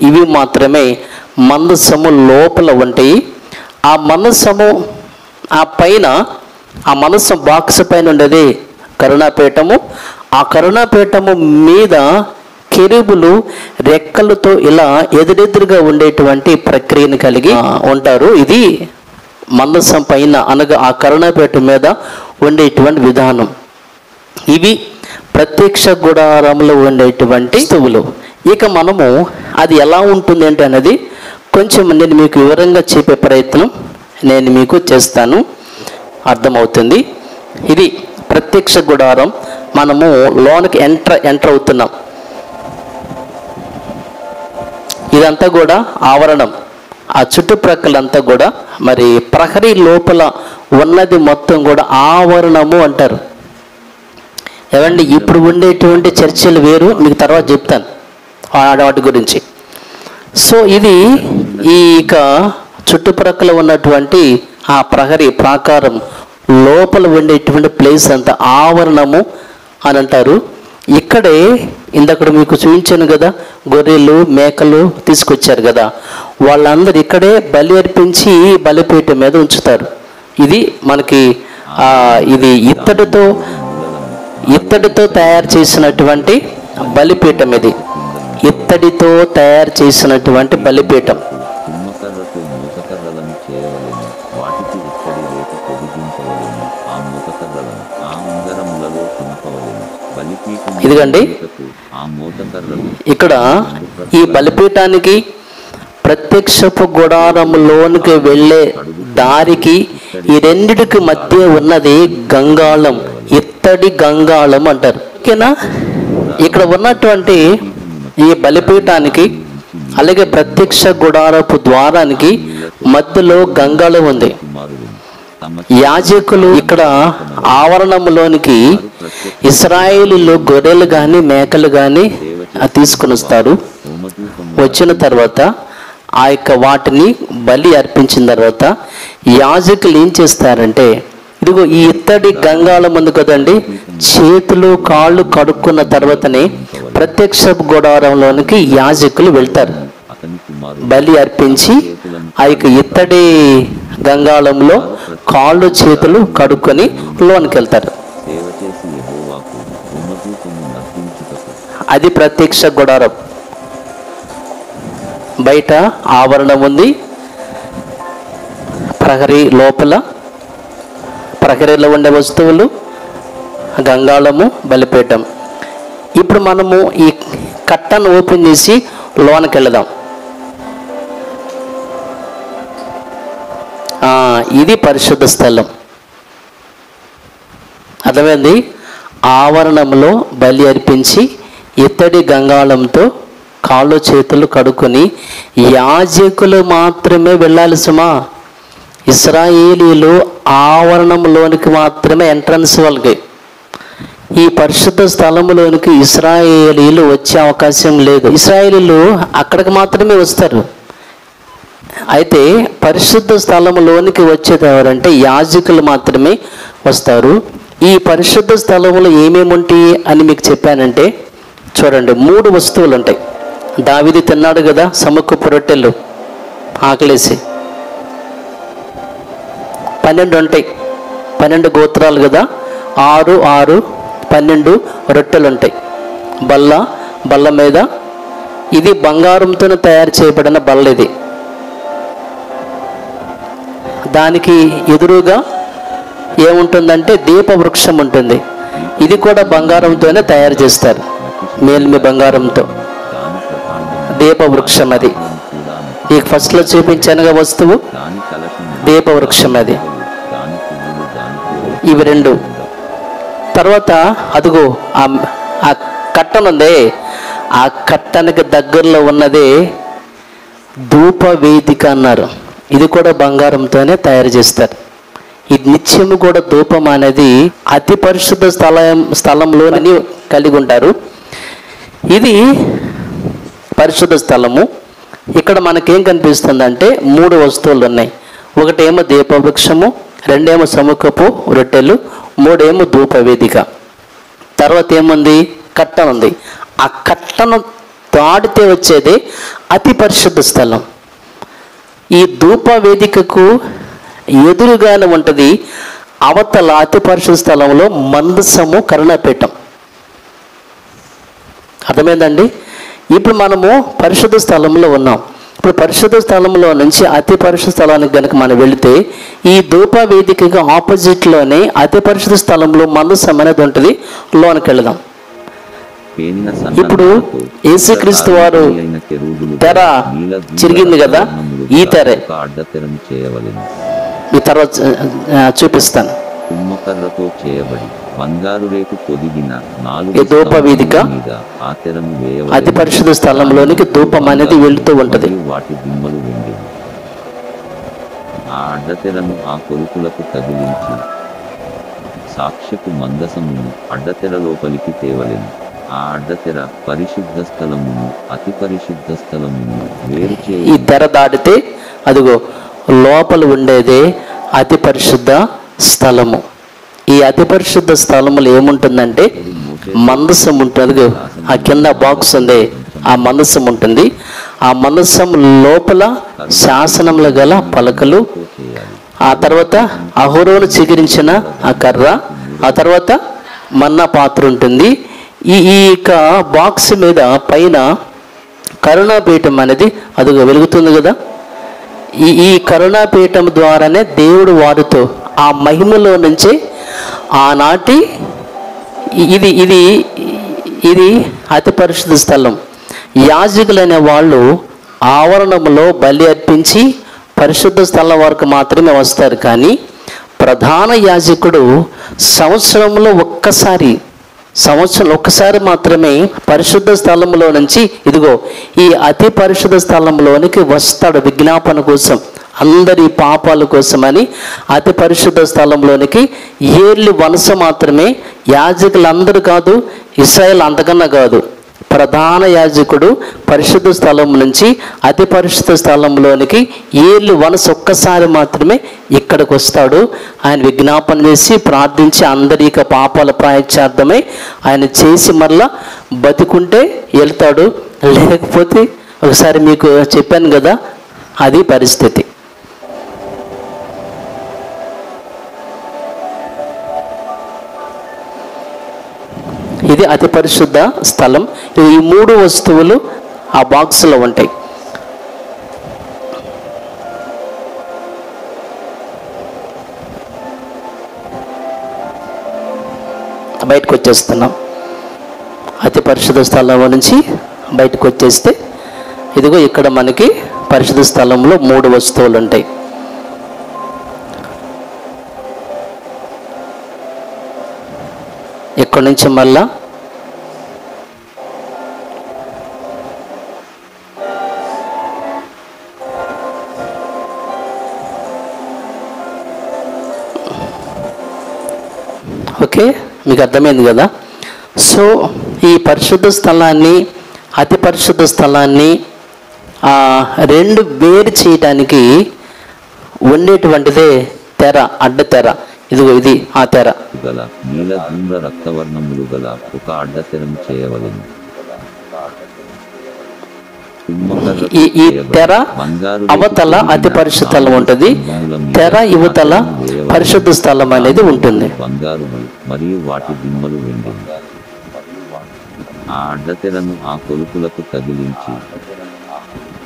ఇవి మాత్రమే మందసము లోపల ఉంటాయి. ఆ మందసము ఆ పైన, ఆ మందసం బాక్స్ పైన ఉండేది కరుణాపీఠము. ఆ కరుణాపీఠము మీద కెరూబులు రెక్కలతో ఇలా ఎదురెదురుగా ఉండేటువంటి ప్రక్రియను కలిగి ఉంటారు. ఇది మందసం పైన అనగా ఆ కరుణాపీఠం మీద ఉండేటువంటి విధానం. ఇవి ప్రత్యక్ష గుడారంలో ఉండేటువంటి వస్తువులు. ఇక మనము అది ఎలా ఉంటుంది అంటే అనేది కొంచెం నేను మీకు వివరంగా చెప్పే ప్రయత్నం నేను మీకు చేస్తాను, అర్థమవుతుంది. ఇది ప్రత్యక్ష గుడారం. మనము లోనికి ఎంటర్ అవుతున్నాం. ఇదంతా కూడా ఆవరణం. ఆ చుట్టుప్రక్కలంతా కూడా మరి ప్రహరీ లోపల ఉన్నది మొత్తం కూడా ఆవరణము అంటారు. ఏమండి, ఇప్పుడు ఉండేటువంటి చర్చలు వేరు, మీకు తర్వాత చెప్తాను వాటి గురించి. సో ఇది ఈ ఇక చుట్టుప్రక్కల ఉన్నటువంటి ఆ ప్రహరీ ప్రాకారం లోపల ఉండేటువంటి ప్లేస్ అంతా ఆవరణము అని అంటారు. ఇక్కడే ఇందక్కడ మీకు చూపించాను కదా, గొర్రెలు మేకలు తీసుకొచ్చారు కదా, వాళ్ళందరూ ఇక్కడే బలి అర్పించి బలిపీఠం మీద ఉంచుతారు. ఇది మనకి ఇది ఇత్తడితో తయారు చేసినటువంటి బలిపీఠం. ఇది ఇత్తడితో తయారు చేసినటువంటి బలిపీఠం. ఇదిగండి, ఇక్కడ ఈ బలిపీఠానికి ప్రత్యక్షపు గుడారములోనికి వెళ్ళే దారికి ఈ రెండిటికి మధ్య ఉన్నది గంగాళం, ఇత్తడి గంగాళం అంటారు. ఓకేనా? ఇక్కడ ఉన్నటువంటి ఈ బలిపీఠానికి అలాగే ప్రత్యక్ష గుడారపు ద్వారానికి మధ్యలో గంగాళం ఉంది. యాజకులు ఇక్కడ ఆవరణంలోనికి ఇశ్రాయేలీయులు గొర్రెలు కానీ మేకలు కానీ తీసుకుని వస్తారు. వచ్చిన తర్వాత ఆ యొక్క వాటిని బలి అర్పించిన తర్వాత యాజకులు ఏం చేస్తారంటే, ఇదిగో ఈ ఇత్తడి గంగాళం ఉంది కదండి, చేతులు కాళ్ళు కడుక్కున్న తర్వాతనే ప్రత్యక్ష గుడారంలోనికి యాజకులు వెళ్తారు. బలి అర్పించి ఆ యొక్క ఇత్తడి గంగాళంలో కాళ్ళు చేతులు కడుక్కొని లోనికి వెళ్తారు. అది ప్రత్యక్ష గుడారం. బయట ఆవరణం ఉంది, ప్రహరీ లోపల ప్రహరీలో ఉండే వస్తువులు, గంగాళము, బలిపీఠం. ఇప్పుడు మనము ఈ కట్టను ఓపెన్ చేసి లోనికి వెళదాం. ఇది పరిశుద్ధ స్థలం. అర్థమైంది? ఆవరణంలో బలి అర్పించి ఇత్తడి గంగాళంతో కాళ్ళు చేతులు కడుక్కొని యాజకులు మాత్రమే వెళ్ళాలి సుమా. ఇశ్రాయేలీయులు ఆవరణంలోనికి మాత్రమే ఎంట్రన్స్ వాళ్ళకి. ఈ పరిశుద్ధ స్థలంలోనికి ఇశ్రాయేలీయులు వచ్చే అవకాశం లేదు. ఇశ్రాయేలీయులు అక్కడికి మాత్రమే వస్తారు. అయితే పరిశుద్ధ స్థలంలోనికి వచ్చేది ఎవరంటే యాజకులు మాత్రమే వస్తారు. ఈ పరిశుద్ధ స్థలంలో ఏమేమి ఉంటాయి అని మీకు చెప్పానంటే చూడండి, 3 వస్తువులు ఉంటాయి. దావీదు తిన్నాడు కదా సముఖపు రొట్టెలు, ఆకలేసి 12 ఉంటాయి. 12 గోత్రాలు కదా, 6 6 12 రొట్టెలు ఉంటాయి. బల్ల మీద ఇది బంగారంతో తయారు చేయబడిన బల్ల. ఇది దానికి ఎదురుగా ఏముంటుందంటే దీపవృక్షం ఉంటుంది. ఇది కూడా బంగారంతోనే తయారు చేస్తారు, మేలిమి బంగారంతో దీపవృక్షం. అది ఈ ఫస్ట్లో చూపించానుగా వస్తువు, దీపవృక్షం. అది ఇవి 2. తర్వాత అదిగో ఆ కట్టనుందే, ఆ కట్టనికి దగ్గరలో ఉన్నదే ధూప వేదిక అన్నారు. ఇది కూడా బంగారంతోనే తయారు చేస్తారు. ఇది నిత్యము కూడా ధూపం అనేది అతి పరిశుద్ధ స్థలంలోని కలిగి ఉంటారు. ఇది పరిశుద్ధ స్థలము. ఇక్కడ మనకేం కనిపిస్తుందంటే 3 వస్తువులు ఉన్నాయి. ఒకటేమో దీపవృక్షము, 2 ఏమో సముఖపు రొట్టెలు, 3 ఏమో ధూప వేదిక. తర్వాత ఏముంది? కట్టను ఉంది. ఆ కట్టను దాటితే వచ్చేది అతి పరిశుద్ధ స్థలం. ఈ ధూప వేదికకు ఎదురుగానే ఉంటుంది అవతల అతి పరిశుద్ధ స్థలంలో మందసము, కరుణాపీఠం. అర్థమైందండి? ఇప్పుడు మనము పరిశుద్ధ స్థలంలో ఉన్నాం. ఇప్పుడు పరిశుద్ధ స్థలంలో నుంచి అతి పరిశుద్ధ స్థలానికి కనుక మనం వెళితే ఈ ధూప వేదికకు ఆపోజిట్లోనే అతి పరిశుద్ధ స్థలంలో మందసం అనేది ఉంటుంది. లోనికి వెళదాం. ఇప్పుడు యేసుక్రీస్తు వారు తెర చిరిగింది కదా, ఈ తెర ఈ తర్వాత చూపిస్తాను. తుమ్మకర్రతో చేయబడి బంగారు రేకు పొదిగిన ఈ ధూప వేదిక అతి పరిశుద్ధ స్థలంలోనికి ధూపం అనేది వెళుతూ ఉంటది. వాటి దిమ్మలు వెండి. ఆ అడ్డతెరను ఆ కొలుకులకు తగిలించి సాక్ష్యపు మందసమును అడ్డతెర లోపలికి తేవలెను. ఆ అడ్డతెర పరిశుద్ధ స్థలమును అతి పరిశుద్ధ స్థలమును వేరు చేయ. ఈ తెర దాటితే అదిగో లోపల ఉండేదే అతి పరిశుద్ధ స్థలము. ఈ అతి పరిశుద్ధ స్థలములో ఏముంటుందంటే మందసం ఉంటుంది. ఆ కింద బాక్స్ ఉంది, ఆ మందసం ఉంటుంది. ఆ మందసం లోపల శాసనములు గల పలకలు, ఆ తర్వాత అహరోను చిగురించిన ఆ కర్ర, ఆ తర్వాత మన్నా పాత్ర ఉంటుంది. ఈ బాక్స్ మీద పైన కరుణాపీఠం అనేది అదిగో వెలుగుతుంది కదా. ఈ కరుణాపీఠం ద్వారానే దేవుడు వారితో ఆ మహిమలో నుంచి ఆనాటి ఇది ఇది ఇది అతి పరిశుద్ధ స్థలం. యాజకులైన వాళ్ళు ఆవరణంలో బలి అర్పించి పరిశుద్ధ స్థలం వరకు మాత్రమే వస్తారు. కానీ ప్రధాన యాజకుడు సంవత్సరంలో ఒక్కసారి మాత్రమే పరిశుద్ధ స్థలంలో నుంచి ఇదిగో ఈ అతి పరిశుద్ధ స్థలంలోనికి వస్తాడు. విజ్ఞాపన కోసం, అందరి పాపాల కోసమని అతి పరిశుద్ధ స్థలంలోనికి ఏర్లు వనస మాత్రమే. యాజకులందరూ కాదు, ఇశ్రాయేల్ అంతకన్నా కాదు. ప్రధాన యాజకుడు పరిశుద్ధ స్థలం నుంచి అతి పరిశుద్ధ స్థలంలోనికి ఏర్లు వనస ఒక్కసారి మాత్రమే ఇక్కడికి వస్తాడు. ఆయన విజ్ఞాపన చేసి ప్రార్థించి అందరి పాపాల ప్రాయశ్చిత్తమై ఆయన చేసి మరలా బతికుంటే వెళ్తాడు. లేకపోతే ఒకసారి మీకు చెప్పాను కదా, అది పరిస్థితి. ఇది అతి పరిశుద్ధ స్థలం. ఈ 3 వస్తువులు ఆ బాక్స్లో ఉంటాయి. బయటకు వచ్చేస్తున్నాం. అతి పరిశుద్ధ స్థలం నుంచి బయటకు వచ్చేస్తే ఇదిగో ఇక్కడ మనకి పరిశుద్ధ స్థలంలో 3 వస్తువులు ఉంటాయి. ఇక్కడ నుంచి మళ్ళా ఓకే, మీకు అర్థమైంది కదా. సో ఈ పరిశుద్ధ స్థలాన్ని, అతి పరిశుద్ధ స్థలాన్ని 2 వేరు చేయడానికి ఉండేటువంటిదే తెర, అడ్డతెర. ఇదిగో ఇది ఆ తెర. గల నీల ధూమ్ర రక్తవర్ణములు గల ఒక అడ్డతెరను చేయవలెను. ఈ తెర అవతల అతి పరిశుద్ధ స్థలం ఉంటుంది, తెర యువతల పరిశుద్ధ స్థలం అనేది ఉంటుంది. బంగారు మరియు వాటి దిమ్మలు వెండి. ఆ అడ్డతెరను ఆ కొలుకులకు తగిలించి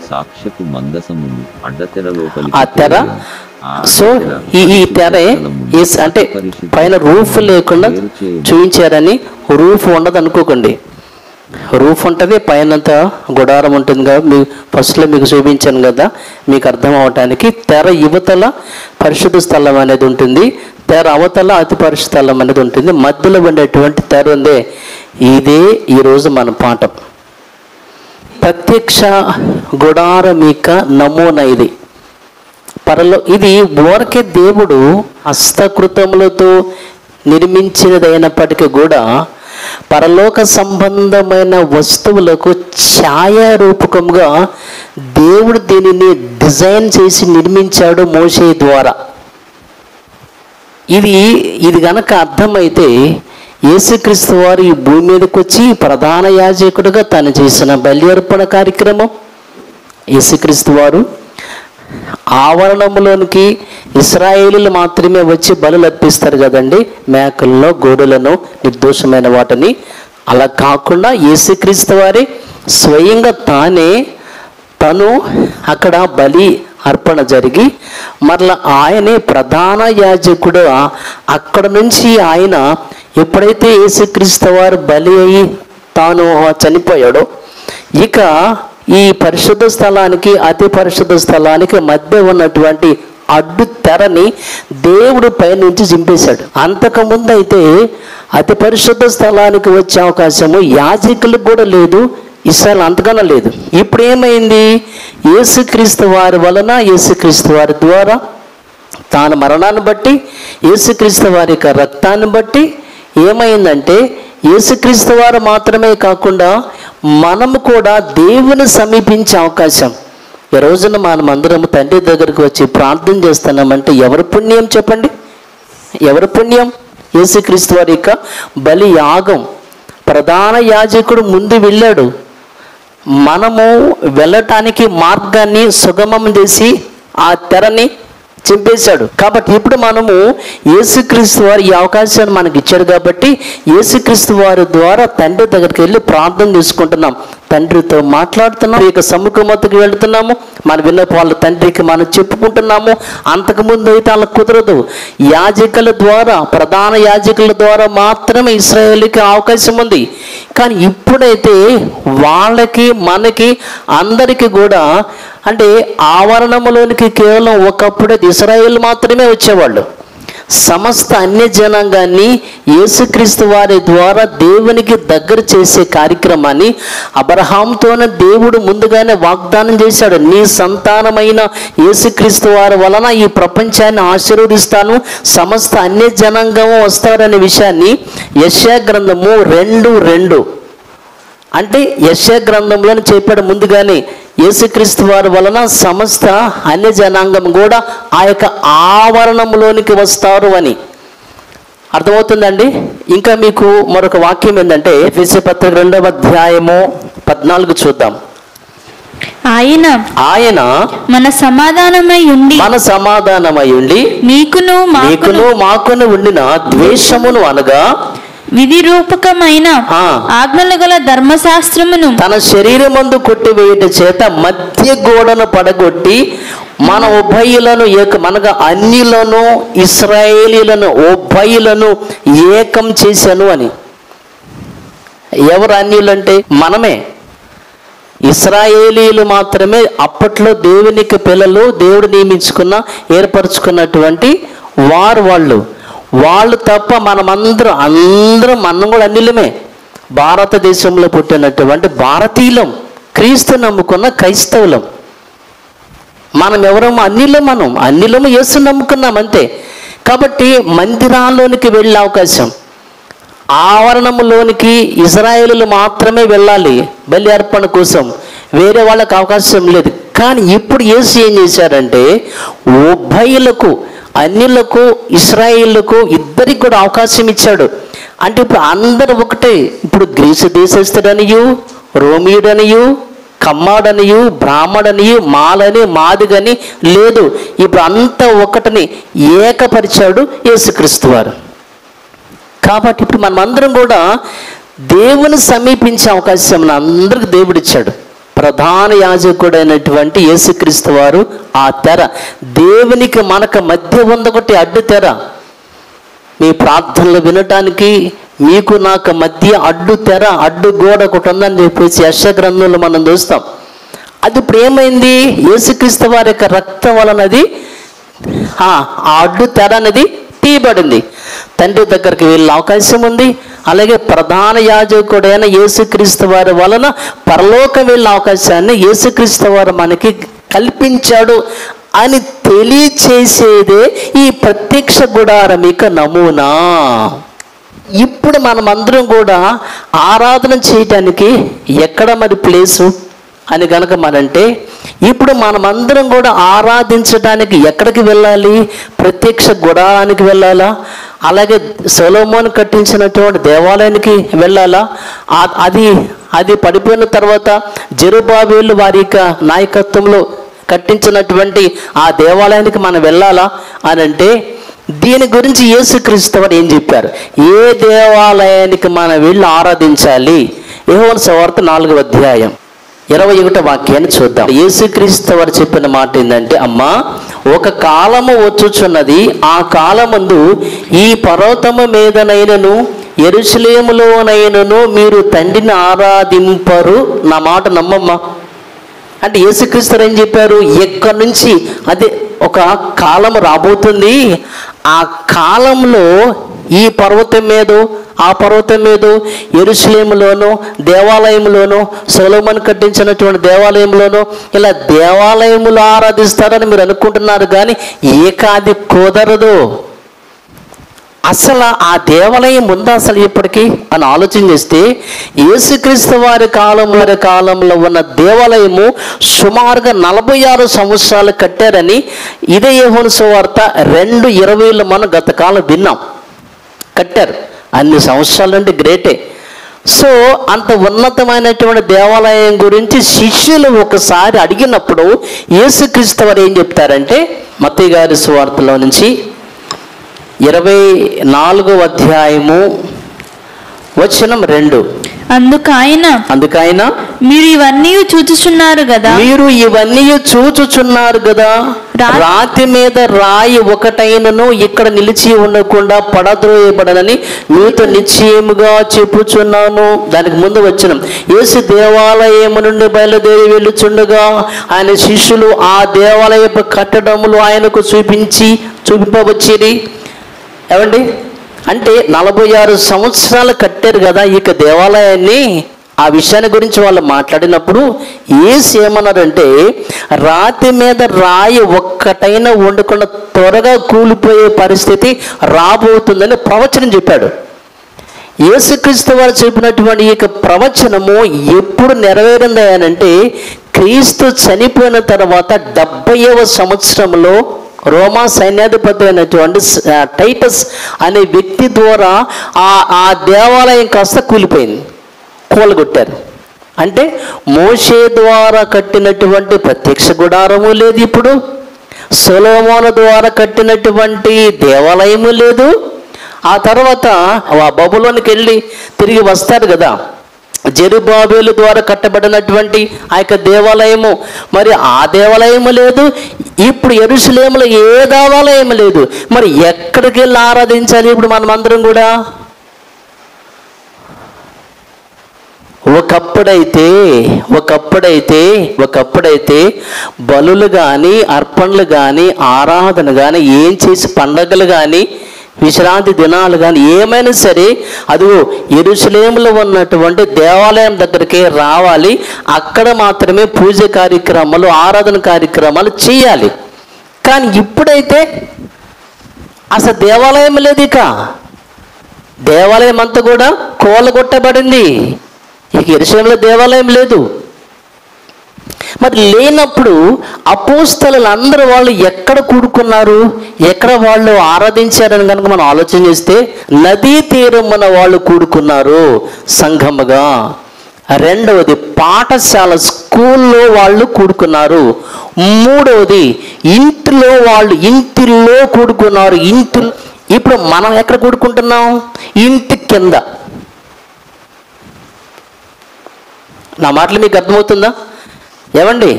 సాక్ష్యపు మందసమును అడ్డతెర లోపలికి. ఆ తెర, సో ఈ తెర అంటే పైన రూఫ్ లేకుండా చూపించారని రూఫ్ ఉండదు అనుకోకండి. రూఫ్ ఉంటుంది, పైనంతా గుడారం ఉంటుంది కదా. మీకు ఫస్ట్లో మీకు చూపించాను కదా, మీకు అర్థం అవటానికి. తెర యువతల పరిశుద్ధ స్థలం అనేది ఉంటుంది, తెర అవతల అతి పరిశుద్ధ స్థలం అనేది ఉంటుంది. మధ్యలో ఉండేటువంటి తెర ఉందే, ఇదే ఈరోజు మన పాఠం. ప్రత్యక్ష గుడారమిక నమూనా ఇది. ఇది ఊరకే దేవుడు హస్తకృతములతో నిర్మించినదైనప్పటికీ కూడా పరలోక సంబంధమైన వస్తువులకు ఛాయారూపకంగా దేవుడు దీనిని డిజైన్ చేసి నిర్మించాడు మోషే ద్వారా. ఇది గనక అర్థమైతే యేసుక్రీస్తు వారు ఈ భూమి మీదకి వచ్చి ప్రధాన యాజకుడుగా తను చేసిన బలి అర్పణ కార్యక్రమం. యేసుక్రీస్తు వారు ఆవరణంలోనికి ఇశ్రాయేలీలు మాత్రమే వచ్చి బలులు అర్పిస్తారు కదండి, మేకలను గోడులను నిర్దోషమైన వాటిని. అలా కాకుండా యేసుక్రీస్తు వారి స్వయంగా తను అక్కడ బలి అర్పణ జరిగి మరలా ఆయనే ప్రధాన యాజకుడు. అక్కడ నుంచి ఆయన ఎప్పుడైతే యేసుక్రీస్తు వారు బలి అయ్యి తాను చనిపోయాడో, ఇక ఈ పరిశుద్ధ స్థలానికి అతి పరిశుద్ధ స్థలానికి మధ్య ఉన్నటువంటి అడ్డు తెరని దేవుడు పైనుంచి చింపేశాడు. అంతకుముందు అయితే అతి పరిశుద్ధ స్థలానికి వచ్చే అవకాశము యాజకులకు కూడా లేదు, ఇస్రాయేల్ అంతకన్నా లేదు. ఇప్పుడు ఏమైంది? యేసుక్రీస్తు వారి వలన, యేసుక్రీస్తు వారి ద్వారా, తాను మరణాన్ని బట్టి, యేసుక్రీస్తు వారి యొక్క రక్తాన్ని బట్టి ఏమైందంటే యేసుక్రీస్తు వారు మాత్రమే కాకుండా మనము కూడా దేవుని సమీపించే అవకాశం. ఈ రోజున మనం అందరం తండ్రి దగ్గరికి వచ్చి ప్రార్థన చేస్తున్నామంటే ఎవరి పుణ్యం చెప్పండి? ఎవరి పుణ్యం? యేసుక్రీస్తు వారి యొక్క బలి యాగం. ప్రధాన యాజకుడు ముందు వెళ్ళాడు, మనము వెళ్ళటానికి మార్గాన్ని సుగమం చేసి ఆ తెరని చింపేశాడు. కాబట్టి ఇప్పుడు మనము యేసుక్రీస్తు వారు ఈ అవకాశాన్ని మనకి ఇచ్చాడు కాబట్టి యేసుక్రీస్తు వారి ద్వారా తండ్రి దగ్గరికి వెళ్ళి ప్రార్థన చేసుకుంటున్నాం, తండ్రితో మాట్లాడుతున్నాం, ఇక సముఖమతకి వెళుతున్నాము, మన విన్నప వాళ్ళ తండ్రికి మనం చెప్పుకుంటున్నాము. అంతకుముందు అయితే అలా కుదరదు. యాజకుల ద్వారా, ప్రధాన యాజకుల ద్వారా మాత్రమే ఇశ్రాయేలుకి అవకాశం ఉంది. కానీ ఇప్పుడైతే వాళ్ళకి మనకి అందరికీ కూడా, అంటే ఆవరణంలోనికి కేవలం ఒకప్పుడే ఇశ్రాయేలు మాత్రమే వచ్చేవాళ్ళు. సమస్త అన్య జనాంగాన్ని యేసుక్రీస్తు వారి ద్వారా దేవునికి దగ్గర చేసే కార్యక్రమాన్ని అబ్రహాంతోనే దేవుడు ముందుగానే వాగ్దానం చేశాడు. నీ సంతానమైన యేసుక్రీస్తు వారి వలన ఈ ప్రపంచాన్ని ఆశీర్వదిస్తాను, సమస్త అన్య జనాంగం వస్తారనే విషయాన్ని యెషయా గ్రంథము 2:2 అంటే యెషయా గ్రంథంలోనే చెప్పాడు ముందుగానే. యేసుక్రీస్తు వారి వలన సమస్త అన్య జనాంగం కూడా ఆ యొక్క ఆవరణంలోనికి వస్తారు అని అర్థమవుతుందండి. ఇంకా మీకు మరొక వాక్యం ఏంటంటే ఎఫెసీ పత్రిక 2వ అధ్యాయము 14 చూద్దాం. ఆయన మన సమాధానమై ఉండి మీకును మాకును ఉండిన ద్వేషమును అనగా విధి రూపకమైన ఆజ్ఞలు గల ధర్మశాస్త్రమును తన శరీరమందు కొట్టివేయుట చేత మధ్య గోడను పడగొట్టి మన ఉభయులను మనగా అన్యులను ఇశ్రాయేలీలను ఉభయులను ఏకం చేశాను అని. ఎవరు అన్యులంటే మనమే. ఇశ్రాయేలీలు మాత్రమే అప్పట్లో దేవునికి పిల్లలు, దేవుడు నియమించుకున్న ఏర్పరచుకున్నటువంటి వాళ్ళు తప్ప అందరం మనం కూడా అన్యులమే. భారతదేశంలో పుట్టినటువంటి భారతీయులం, క్రీస్తు నమ్ముకున్న క్రైస్తవులం. మనం ఎవరము? అన్యులము యేసు నమ్ముకున్నాం అంతే. కాబట్టి మందిరాల్లోనికి వెళ్ళే అవకాశం, ఆవరణంలోనికి ఇశ్రాయేలీలు మాత్రమే వెళ్ళాలి బలి అర్పణ కోసం, వేరే వాళ్ళకి అవకాశం లేదు. కానీ ఇప్పుడు యేసు ఏం చేశారంటే ఉభయులకు, అన్యులకు ఇశ్రాయేలుకు ఇద్దరికి కూడా అవకాశం ఇచ్చాడు. అంటే ఇప్పుడు అందరూ ఒకటే. ఇప్పుడు గ్రీసు దేశస్థుడనియు, రోమియుడనియు, కమ్మాడనియు, బ్రాహ్మడనియు, మాలని, మాదిగని లేదు. ఇప్పుడు అంతా ఒకటిని ఏకపరిచాడు యేసుక్రీస్తు వారు. కాబట్టి ఇప్పుడు మనమందరం కూడా దేవుని సమీపించే అవకాశం అందరికి దేవుడిచ్చాడు. ప్రధాన యాజకుడైనటువంటి యేసుక్రీస్తు వారు ఆ తెర, దేవునికి మనకు మధ్య ఉందొకటి అడ్డు తెర. మీ ప్రార్థనలు వినటానికి మీకు నాకు మధ్య అడ్డు తెర, అడ్డు గోడ ఒకటి ఉందని చెప్పేసి యెషయా గ్రంథంలో మనం చూస్తాం. అది ఇప్పుడు ఏమైంది? యేసుక్రీస్తు వారి యొక్క రక్తం వలనది ఆ అడ్డు తెర అనేది తీయబడింది. తండ్రి దగ్గరికి వెళ్ళే అవకాశం ఉంది. అలాగే ప్రధాన యాజకుడైన యేసుక్రీస్తు వారి వలన పరలోకం వెళ్ళే అవకాశాన్ని యేసుక్రీస్తు వారు మనకి కల్పించాడు అని తెలియచేసేదే ఈ ప్రత్యక్ష గుడారం యొక్క నమూనా. ఇప్పుడు మనమందరం కూడా ఆరాధన చేయటానికి ఎక్కడ మరి ప్లేసు అని కనుక మనంటే ఇప్పుడు మనమందరం కూడా ఆరాధించడానికి ఎక్కడికి వెళ్ళాలి? ప్రత్యక్ష గుడారానికి వెళ్ళాలా? అలాగే సొలొమోను కట్టించినటువంటి దేవాలయానికి వెళ్ళాలా? అది పడిపోయిన తర్వాత జెరుబ్బాబెలు వారి నాయకత్వంలో కట్టించినటువంటి ఆ దేవాలయానికి మనం వెళ్ళాలా అని అంటే, దీని గురించి యేసుక్రీస్తు వారు ఏం చెప్పారు? ఏ దేవాలయానికి మనం వెళ్ళి ఆరాధించాలి? యోహాను సువార్త 4వ అధ్యాయం 21వ వాక్యాన్ని చూద్దాం. యేసుక్రీస్తు వారు చెప్పిన మాట ఏంటంటే, అమ్మా, ఒక కాలము వచ్చుచున్నది, ఆ కాలమందు ఈ పర్వతము మీదనైనను యెరూషలేములోనైనను మీరు తండ్రిని ఆరాధింపరు. నా మాట నమ్మమ్మా. అంటే యేసుక్రీస్తు ఏం చెప్పారు? ఎక్కడి నుంచి అదే ఒక కాలం రాబోతుంది, ఆ కాలంలో ఈ పర్వతం మీదో ఆ పర్వతం మీదో యెరూషలేములోనో దేవాలయంలోనో సొలొమోను కట్టించినటువంటి దేవాలయంలోనో ఇలా దేవాలయములు ఆరాధిస్తారని మీరు అనుకుంటున్నారు, కానీ ఏకాది కుదరదు. అసలు ఆ దేవాలయం ఉందా అసలు ఇప్పటికీ అని ఆలోచన చేస్తే, యేసుక్రీస్తు వారి కాలంలో ఉన్న దేవాలయము సుమారుగా 46 సంవత్సరాలు కట్టారని ఇదే యోహాను సువార్త 2:20 మనం గత కాలం విన్నాం. కట్టారు. అన్ని సంవత్సరాలు అంటే గ్రేటే. సో అంత ఉన్నతమైనటువంటి దేవాలయం గురించి శిష్యులు ఒకసారి అడిగినప్పుడు యేసుక్రీస్తు వారు ఏం చెప్తారంటే, మత్తయి గారి సువార్తలో నుంచి 24వ అధ్యాయము వచనం 2. అందుకైన మీరు ఇవన్నీ చూచుచున్నారు కదా, రాతి మీద రాయి ఒకటైనను ఇక్కడ నిలిచి ఉండకుండా పడద్రోయబడనని మీతో నిశ్చయముగా చెప్పుచున్నాను. దానికి ముందు వచనం, యేసు దేవాలయము నుండి బయలుదేరి వెళ్ళుచుండగా ఆయన శిష్యులు ఆ దేవాలయపు కట్టడములు ఆయనకు చూపింపవచ్చిరి. ఏమండి అంటే 46 సంవత్సరాలు కట్టారు కదా ఇక దేవాలయాన్ని. ఆ విషయాన్ని గురించి వాళ్ళు మాట్లాడినప్పుడు యేసు ఏమన్నారంటే, రాతి మీద రాయి ఒక్కటైనా ఉండకుండా త్వరగా కూలిపోయే పరిస్థితి రాబోతుందని ప్రవచనం చెప్పాడు. యేసుక్రీస్తు వారు చెప్పినటువంటి ఈ ప్రవచనము ఎప్పుడు నెరవేరింది అనంటే, క్రీస్తు చనిపోయిన తర్వాత 70వ సంవత్సరంలో రోమా సైన్యాధిపతి అయినటువంటి టైటస్ అనే వ్యక్తి ద్వారా ఆ దేవాలయం కాస్త కూలగొట్టారు. అంటే మోషే ద్వారా కట్టినటువంటి ప్రత్యక్ష గుడారము లేదు, ఇప్పుడు సొలొమోను ద్వారా కట్టినటువంటి దేవాలయము లేదు. ఆ తర్వాత ఆ బబులోనికి వెళ్ళి తిరిగి వస్తారు కదా, జెరుబ్బాబెలు ద్వారా కట్టబడినటువంటి ఆ యొక్క దేవాలయము, మరి ఆ దేవాలయము లేదు. ఇప్పుడు యెరూషలేములో ఏ దేవాలయం లేదు. మరి ఎక్కడికి వెళ్ళి ఆరాధించాలి ఇప్పుడు మనమందరం కూడా? ఒకప్పుడైతే బలులు కానీ అర్పణలు కానీ ఆరాధన కానీ ఏం చేసి పండగలు కానీ విశ్రాంతి దినాలు కానీ ఏమైనా సరే అది యెరూషలేములో ఉన్నటువంటి దేవాలయం దగ్గరికి రావాలి. అక్కడ మాత్రమే పూజ కార్యక్రమాలు ఆరాధన కార్యక్రమాలు చేయాలి. కానీ ఇప్పుడైతే అసలు దేవాలయం లేదు. ఇక దేవాలయం అంతా కూడా కూలగొట్టబడింది. ఇక యెరూషలేములో దేవాలయం లేదు. మరి లేనప్పుడు అపోస్తలులు అందరూ వాళ్ళు ఎక్కడ కూడుకున్నారు, ఎక్కడ వాళ్ళు ఆరాధించారని కనుక మనం ఆలోచన చేస్తే, నదీ తీరమున వాళ్ళు కూడుకున్నారు సంఘముగా. రెండవది పాఠశాల స్కూల్లో వాళ్ళు కూడుకున్నారు. మూడవది ఇంటిలో కూడుకున్నారు. ఇప్పుడు మనం ఎక్కడ కూడుకుంటున్నాం? ఇంటి కింద. నా మాటలు మీకు అర్థమవుతుందా? ఏమండి,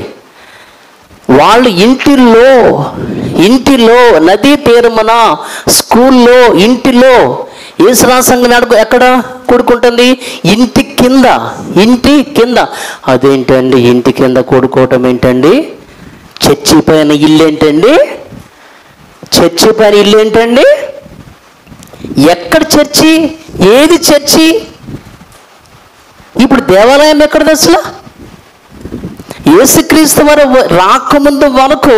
వాళ్ళు ఇంటిలో నదీ తీరమున స్కూల్లో ఇంటిలో యేసునా సంఘం ఎక్కడ కూడుకుంటుంది? ఇంటి కింద. అదేంటండి ఇంటి కింద కూడుకోవటం ఏంటండి? చర్చి పైన ఇల్లు ఏంటండి? ఎక్కడ చర్చి? ఏది చర్చి? ఇప్పుడు దేవాలయం ఎక్కడది అసలు? యేసుక్రీస్తు వారు రాకముందు వరకు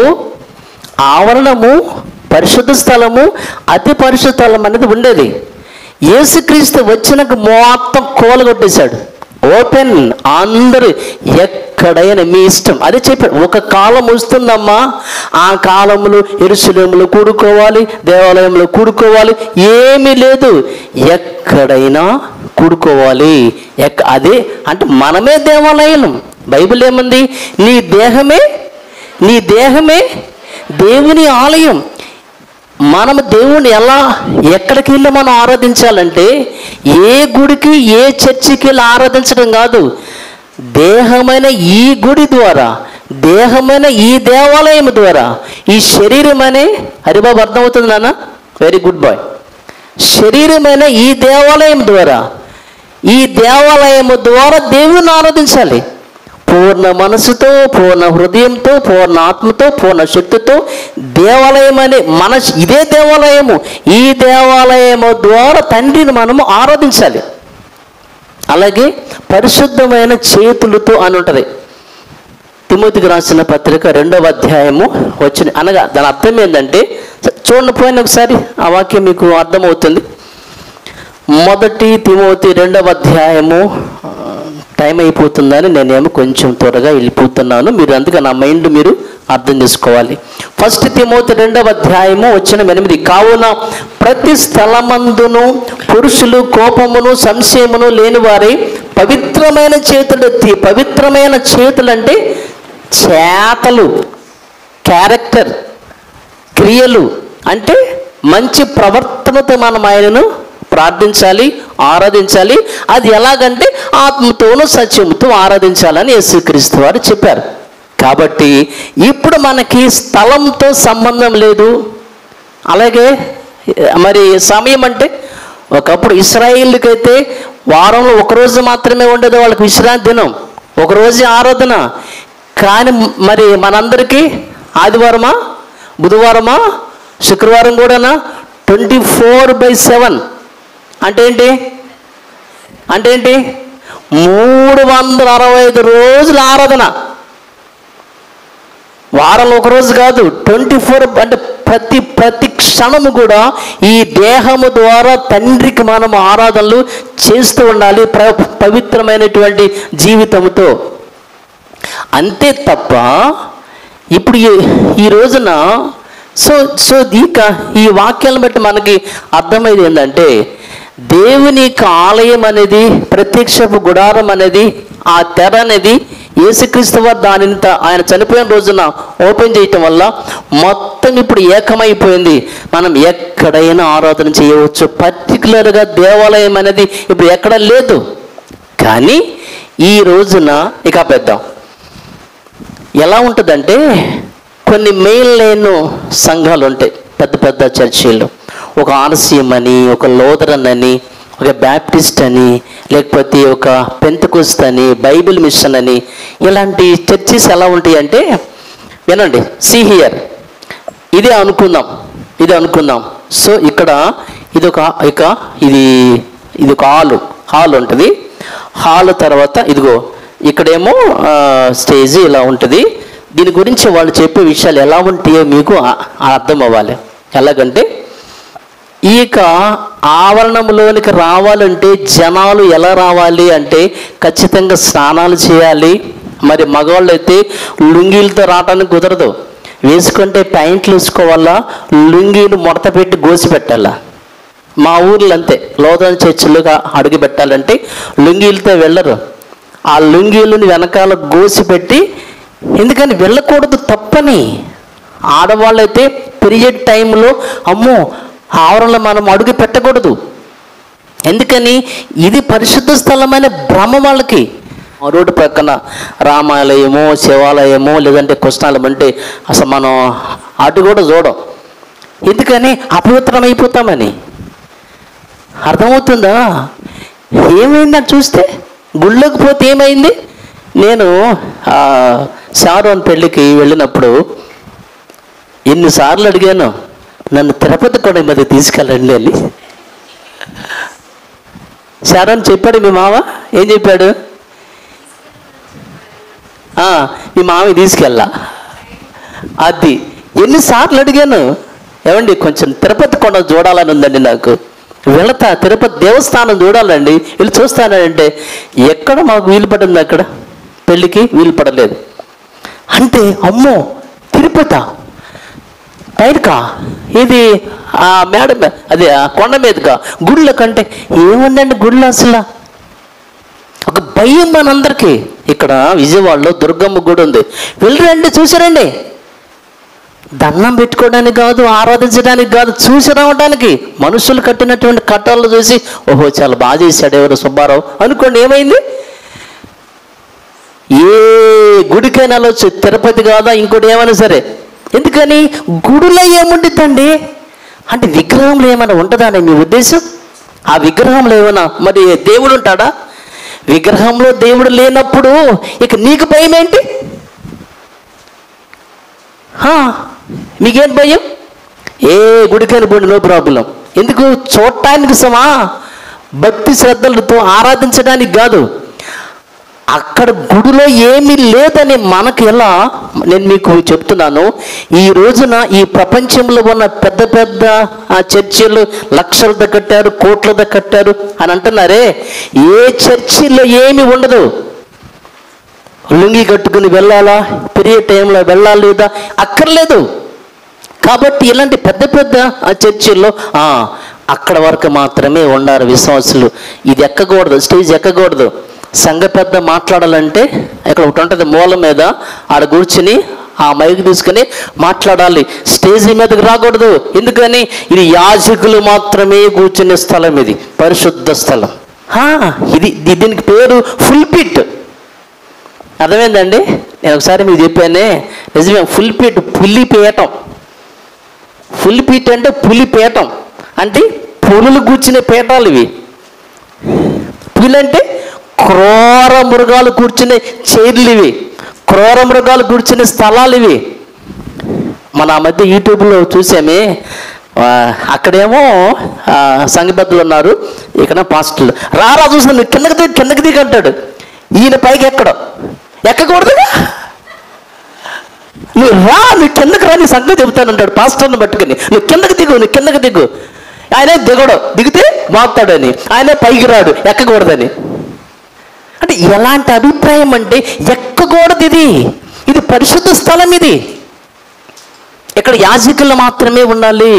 ఆవరణము, పరిశుద్ధ స్థలము, అతి పరిశుద్ధ స్థలం అనేది ఉండేది. యేసుక్రీస్తు వచ్చినాక మొత్తం ఓపెన్, అందరూ ఎక్కడైనా మీ ఇష్టం. అదే చెప్పాడు, ఒక కాలం వస్తుందమ్మా, ఆ కాలంలో యెరూషలేములో కూడుకోవాలి, దేవాలయంలో కూడుకోవాలి, ఏమీ లేదు, ఎక్కడైనా కూడుకోవాలి. అదే అంటే మనమే దేవాలయం. బైబిల్ ఏమంది? నీ దేహమే దేవుని ఆలయం. మనం దేవుణ్ణి ఎక్కడికి వెళ్ళి మనం ఆరాధించాలంటే, ఏ గుడికి ఏ చర్చికి వెళ్ళి ఆరాధించడం కాదు, దేహమైన ఈ గుడి ద్వారా, దేహమైన ఈ దేవాలయం ద్వారా, ఈ శరీరం అనే, హరిబాబు అర్థమవుతుంది నాన్న, వెరీ గుడ్ బాయ్, శరీరమైన ఈ దేవాలయం ద్వారా, ఈ దేవాలయము ద్వారా దేవుని ఆరాధించాలి. పూర్ణ మనసుతో, పూర్ణ హృదయంతో, పూర్ణ ఆత్మతో, పూర్ణ శక్తితో. దేవాలయం అనే ఇదే దేవాలయము. ఈ దేవాలయము ద్వారా తండ్రిని మనము ఆరాధించాలి. అలాగే పరిశుద్ధమైన చేతులతో అని ఉంటుంది. తిమోతికి రాసిన పత్రిక 2వ అధ్యాయము అనగా దాని అర్థం ఏంటంటే, చూడండి పోయిన ఒకసారి ఆ వాక్యం మీకు అర్థమవుతుంది. 1 తిమోతి 2వ అధ్యాయము. టైం అయిపోతుందని నేనేమో కొంచెం త్వరగా వెళ్ళిపోతున్నాను, మీరు అందుకే నా మైండ్ మీరు అర్థం చేసుకోవాలి. 1 తిమోతి 2వ అధ్యాయము 8. కావున ప్రతి స్థలమందును పురుషులు కోపమును సంశయమును లేని వారి పవిత్రమైన చేతులెత్తి, పవిత్రమైన చేతులు అంటే చేతలు, క్యారెక్టర్, క్రియలు, అంటే మంచి ప్రవర్తనతో మనం ఆయనను ప్రార్థించాలి, ఆరాధించాలి. అది ఎలాగంటే ఆత్మతోనూ సత్యముతో ఆరాధించాలని యేసుక్రీస్తు వారు చెప్పారు. కాబట్టి ఇప్పుడు మనకి స్థలంతో సంబంధం లేదు. అలాగే మరి సమయం అంటే, ఒకప్పుడు ఇశ్రాయేలుకైతే వారంలో ఒకరోజు మాత్రమే ఉండేది వాళ్ళకి విశ్రాంతి దినం, ఒకరోజు ఆరాధన. కానీ మరి మనందరికీ ఆదివారమా, బుధవారమా, శుక్రవారం కూడానా 24/7 అంటే ఏంటి? 365 రోజుల ఆరాధన. వారంలో ఒకరోజు కాదు, 24 అంటే ప్రతి క్షణము కూడా ఈ దేహము ద్వారా తండ్రికి మనం ఆరాధనలు చేస్తూ ఉండాలి, పవిత్రమైనటువంటి జీవితంతో. అంతే తప్ప ఇప్పుడు ఈ రోజున ఈ వాక్యాలను బట్టి మనకి అర్థమైంది ఏంటంటే, దేవుని యొక్క ఆలయం అనేది, ప్రత్యక్షపు గుడారం అనేది, ఆ తెర అనేది యేసుక్రీస్తు వారు దానిని ఆయన చనిపోయిన రోజున ఓపెన్ చేయటం వల్ల మొత్తం ఇప్పుడు ఏకమైపోయింది. మనం ఎక్కడైనా ఆరాధన చేయవచ్చు. పర్టికులర్గా దేవాలయం అనేది ఇప్పుడు ఎక్కడ లేదు. కానీ ఈ రోజున ఇక పెద్దాం ఎలా ఉంటుందంటే, కొన్ని మెయిన్ లైన్ సంఘాలు ఉంటాయి, పెద్ద పెద్ద చర్చీలు. ఒక ఆర్సీఎం అని, ఒక లోదరన్ అని, ఒక బ్యాప్టిస్ట్ అని, లేకపోతే ఒక పెంతెకోస్త్ అని, బైబిల్ మిషన్ అని, ఇలాంటి చర్చెస్ ఎలా ఉంటాయి అంటే, వినండి, సీ హియర్, ఇదే అనుకుందాం. సో ఇక్కడ ఇది ఒక హాల్ ఉంటుంది. హాల్ తర్వాత ఇదిగో ఇక్కడేమో స్టేజ్ ఇలా ఉంటుంది. దీని గురించి వాళ్ళు చెప్పే విషయాలు ఎలా ఉంటాయో మీకు అర్థం అవ్వాలి. ఎలాగంటే, ఈ ఆవరణంలోనికి రావాలంటే జనాలు ఎలా రావాలి అంటే, ఖచ్చితంగా స్నానాలు చేయాలి. మరి మగవాళ్ళు అయితే లుంగీలతో రావడానికి కుదరదు, వేసుకుంటే ప్యాంట్లు వేసుకోవాలా, లుంగీలు ముడత పెట్టి గోసి పెట్టాలా. మా ఊర్లో అంతే, లోదన చర్చిలుగా అడుగు పెట్టాలంటే లుంగీలతో వెళ్ళరు. ఆ లుంగీలను వెనకాల గోసి పెట్టి, ఎందుకని వెళ్ళకూడదు, తప్పని. ఆడవాళ్ళైతే పీరియడ్ టైంలో అమ్మో ఆవరణలో మనం అడుగు పెట్టకూడదు. ఎందుకని? ఇది పరిశుద్ధ స్థలమైన భ్రమ వాళ్ళకి. రోడ్డు పక్కన రామాలయమో, శివాలయమో, లేదంటే కృష్ణాలయం అంటే అసలు మనం అటు కూడా చూడం. ఎందుకని? అపవిత్రమైపోతామని. అర్థమవుతుందా? ఏమైందని చూస్తే, గుళ్ళోకి పోతే ఏమైంది? నేను షారోన్ పెళ్ళికి వెళ్ళినప్పుడు ఎన్నిసార్లు అడిగాను, నన్ను తిరుపతి కూడా ఈ మధ్య తీసుకెళ్ళండి అని. షారోన్ చెప్పాడు, మీ మామ ఏం చెప్పాడు? మీ మామయ్య తీసుకెళ్ళా. అది ఎన్నిసార్లు అడిగాను, ఏమండి కొంచెం తిరుపతి కొండ చూడాలని ఉందండి నాకు. వెళతా తిరుపతి దేవస్థానం చూడాలండి, వీళ్ళు చూస్తానంటే ఎక్కడ మాకు వీలు పడింది, అక్కడ పెళ్ళికి వీలు పడలేదు అంటే అమ్మో తిరుపతి పైనకా ఇది ఆ మేడ అదే ఆ కొండ మీదకా గుళ్ళ కంటే ఏముందండి గుళ్ళు అసలు ఒక భయం మనందరికీ. ఇక్కడ విజయవాడలో దుర్గమ్మ గుడి ఉంది, వెళ్ళరండి చూసారండి, దండం పెట్టుకోవడానికి కాదు, ఆరాధించడానికి కాదు, చూసి రావడానికి. మనుషులు కట్టినటువంటి కట్టాలను చూసి ఓహో చాలా బాగా చేశాడు ఎవరు సుబ్బారావు అనుకోండి, ఏమైంది? ఏ గుడికైనా వెళ్ళొచ్చు, తిరుపతి కాదా ఇంకోటి ఏమైనా సరే. ఎందుకని గుడిలో ఏముండిద్దండి అంటే విగ్రహంలో ఏమైనా ఉంటుందా అని మీ ఉద్దేశం? ఆ విగ్రహంలో ఏమైనా మరి దేవుడు ఉంటాడా? విగ్రహంలో దేవుడు లేనప్పుడు ఇక నీకు భయం ఏంటి? మీకేం భయం? ఏ గుడికైనా పోండి, నో ప్రాబ్లం. ఎందుకు? చూడటానికి సమా భక్తి శ్రద్ధలతో ఆరాధించడానికి కాదు. అక్కడ గుడిలో ఏమీ లేదని మనకు ఎలా? నేను మీకు చెప్తున్నాను, ఈ రోజున ఈ ప్రపంచంలో ఉన్న పెద్ద పెద్ద చర్చిలు లక్షలతో కట్టారు, కోట్లతో కట్టారు అని అంటున్నారే, ఏ చర్చిలో ఏమీ ఉండదు. లుంగి కట్టుకుని వెళ్ళాలా, పెరిగే టైంలో వెళ్ళాలి లేదా అక్కర్లేదు. కాబట్టి ఇలాంటి పెద్ద పెద్ద చర్చిల్లో అక్కడ వరకు మాత్రమే ఉన్నారు విశ్వాసులు. ఇది ఎక్కకూడదు, స్టేజ్ ఎక్కకూడదు. సంఘ పెద్ద మాట్లాడాలంటే ఇక్కడ ఒకటి ఉంటుంది మూల మీద, ఆడ కూర్చుని ఆ మైక్ తీసుకుని మాట్లాడాలి, స్టేజ్ మీదకి రాకూడదు. ఎందుకని? ఇది యాజకులు మాత్రమే కూర్చునే స్థలం, ఇది పరిశుద్ధ స్థలం. ఇది దీనికి పేరు ఫుల్పిట్. అర్థమైందండి? నేను ఒకసారి మీకు చెప్పానే, నిజమే, ఫుల్పిట్ పులిపీఠం. ఫుల్పిట్ అంటే పులిపీఠం అంటే పులులు కూర్చునే పీఠాలు ఇవి. పులి అంటే క్రూర మృగాలు కూర్చునే చైర్లు ఇవి, క్రూర మృగాలు కూర్చునే స్థలాలు ఇవి. మన ఆ మధ్య యూట్యూబ్లో చూసామే, అక్కడేమో సంఘబద్ధులు ఉన్నారు, ఇక్కడ పాస్టర్లు. రారా చూసిన నువ్వు కిందకి దిగి అంటాడు, ఈయన పైకి ఎక్కకూడదుగా, నువ్వు రా, నువ్వు కిందకి రా, నీ సంగతి చెబుతానంటాడు పాస్టర్ని పట్టుకుని. నువ్వు కిందకి దిగు. ఆయనే దిగితే బాగుతాడని, ఆయనే పైకి రాడు ఎక్కకూడదని. అంటే ఎలాంటి అభిప్రాయం అంటే ఎక్కకూడదు, ఇది పరిశుద్ధ స్థలం. ఇది ఇక్కడ యాజకులు మాత్రమే ఉండాలి.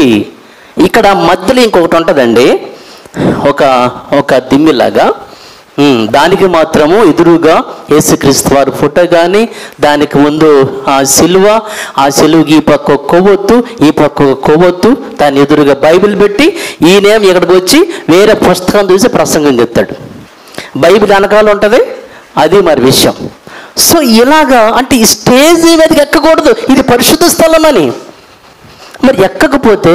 ఇక్కడ మధ్యలో ఇంకొకటి ఉంటుందండి, ఒక దిమ్మిలాగా, దానికి మాత్రము ఎదురుగా యేసుక్రీస్తు వారి ఫోటో కానీ, దానికి ముందు ఆ సిలువకి ఈ పక్క కొవ్వొత్తు, ఈ పక్క కొవ్వొత్తు, దాని ఎదురుగా బైబిల్ పెట్టి ఈయనేం ఇక్కడికి వచ్చి వేరే పుస్తకం చూసి ప్రసంగం చెప్తాడు. బైబిల్ వెనకాల ఉంటుంది, అది మరి విషయం. సో ఇలాగా అంటే ఈ స్టేజ్ మీదకి ఎక్కకూడదు, ఇది పరిశుద్ధ స్థలం అని. మరి ఎక్కకపోతే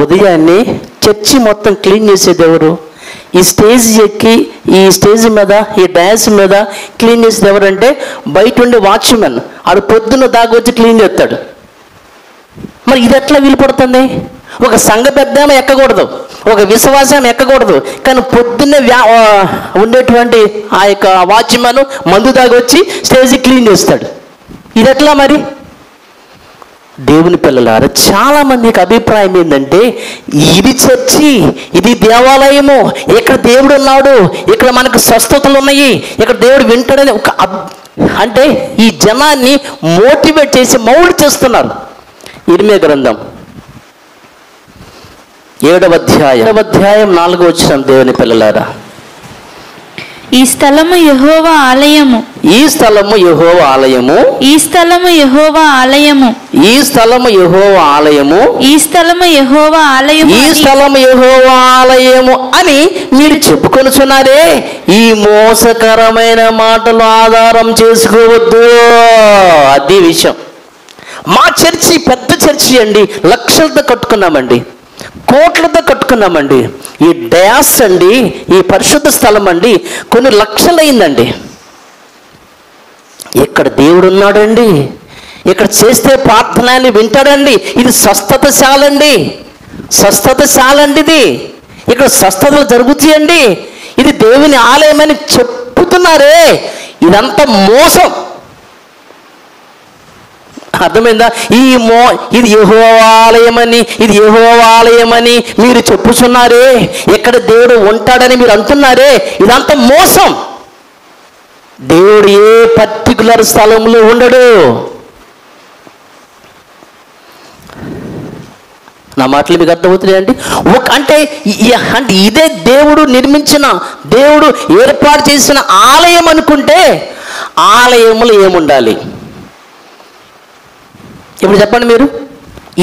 ఉదయాన్నే చర్చి మొత్తం క్లీన్ చేసేది ఎవరు? ఈ స్టేజ్ ఎక్కి ఈ స్టేజ్ మీద ఈ డాన్స్ మీద క్లీన్ చేసేది ఎవరంటే బయట ఉండే వాచ్మెన్. ఆడు పొద్దున్న దాకా వచ్చి క్లీన్ చేస్తాడు. మరి ఇది ఎట్లా వీలు పడుతుంది? ఒక సంఘ పెద్ద ఎక్కకూడదు, ఒక విశ్వాసం ఎక్కకూడదు, కానీ పొద్దున్నే ఉండేటువంటి ఆ యొక్క వాచ్మెన్ మందు దాగొచ్చి స్టేజ్ క్లీన్ చేస్తాడు. ఇది ఎట్లా మరి? దేవుని పిల్లలారా, చాలా మందికి అభిప్రాయం ఏంటంటే ఇది చర్చి, ఇది దేవాలయము, ఇక్కడ దేవుడు ఉన్నాడు, ఇక్కడ మనకు స్వస్థతలు ఉన్నాయి, ఇక్కడ దేవుడు వింటాడని అంటే ఈ జనాన్ని మోటివేట్ చేసి మౌల్డ్ చేస్తున్నారు. ఇర్మియా గ్రంథం 7వ అధ్యాయం 4వ వచనం, దేవుని పిల్లలారా, ఈ స్థలము యెహోవా ఆలయము, ఈ స్థలము యెహోవా ఆలయము, ఈ స్థలము యెహోవా ఆలయము, ఈ స్థలము యెహోవా ఆలయము, ఈ స్థలము యెహోవా ఆలయము, ఈ స్థలము యెహోవా ఆలయము అని మీరు చెప్పుకొనుచున్నారే, ఈ మోసకరమైన మాటలు ఆధారం చేసుకోవద్దు. అది విషయం. మా చర్చి పెద్ద చర్చి అండి, లక్షలతో కట్టుకున్నామండి, కోట్లతో కట్టుకున్నామండి. ఈ డయాస్ అండి, ఈ పరిశుద్ధ స్థలం అండి కొన్ని లక్షలైందండి. ఇక్కడ దేవుడు ఉన్నాడండి, ఇక్కడ చేస్తే ప్రార్థనని వింటాడండి. ఇది స్వస్థతశాలండి, స్వస్థతశాలండి. ఇది ఇక్కడ స్వస్థతలు జరుగుతాయండి. ఇది దేవుని ఆలయమని చెప్పుతున్నారే, ఇదంతా మోసం. అర్థమైందా? ఇది యెహోవా ఆలయమని, ఇది యెహోవా ఆలయమని మీరు చెప్పుచున్నారే, ఎక్కడ దేవుడు ఉంటాడని మీరు అంటున్నారే, ఇదంతా మోసం. దేవుడు ఏ పర్టికులర్ స్థలంలో ఉండడు. నా మాటలు మీకు అర్థమవుతున్నాయండి? అంటే ఇదే దేవుడు నిర్మించిన, దేవుడు ఏర్పాటు చేసిన ఆలయం అనుకుంటే ఆలయంలో ఏముండాలి? ఇప్పుడు చెప్పండి మీరు.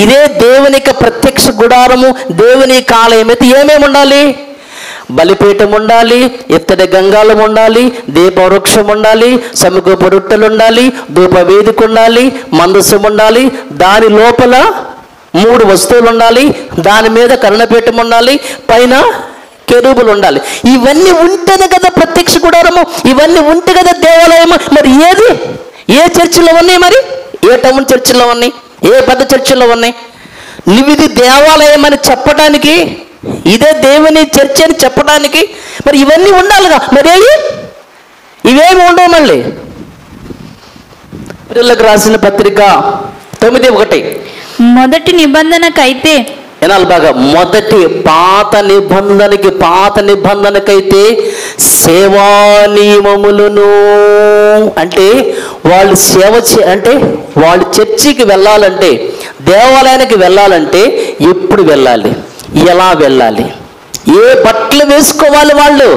ఇదే దేవుని యొక్క ప్రత్యక్ష గుడారము, దేవుని యొక్క ఆలయం అయితే ఏమేమి ఉండాలి? బలిపీఠం ఉండాలి, ఇత్తడి గంగాళం ఉండాలి, దీపవృక్షం ఉండాలి, సముఖపు రొట్టెలు ఉండాలి, ధూప వేదిక ఉండాలి, మందసం ఉండాలి, దాని లోపల 3 వస్తువులు ఉండాలి, దాని మీద కరుణపీఠం ఉండాలి, పైన కెరూబులు ఉండాలి. ఇవన్నీ ఉంటేనే కదా ప్రత్యక్ష గుడారము, ఇవన్నీ ఉంటే కదా దేవాలయము. మరి ఏది? ఏ చర్చిలో ఉన్నాయి? మరి ఏ టౌన్ చర్చిలో ఉన్నాయి? ఏ పెద్ద చర్చిలో ఉన్నాయి? నువ్వు ఇది దేవాలయం అని చెప్పడానికి, ఇదే దేవుని చర్చ్ అని చెప్పడానికి మరి ఇవన్నీ ఉండాలిగా. మరి ఇవేమి ఉండవు. మళ్ళీ పిల్లలకు రాసిన పత్రిక 9:1 మొదటి నిబంధనకైతే వినాలి బాగా. మొదటి పాత నిబంధనకైతే సేవా నియమములను, అంటే వాళ్ళు అంటే వాళ్ళు చర్చికి వెళ్ళాలంటే, దేవాలయానికి వెళ్ళాలంటే ఎప్పుడు వెళ్ళాలి, ఎలా వెళ్ళాలి, ఏ బట్టలు వేసుకోవాలి, వాళ్ళు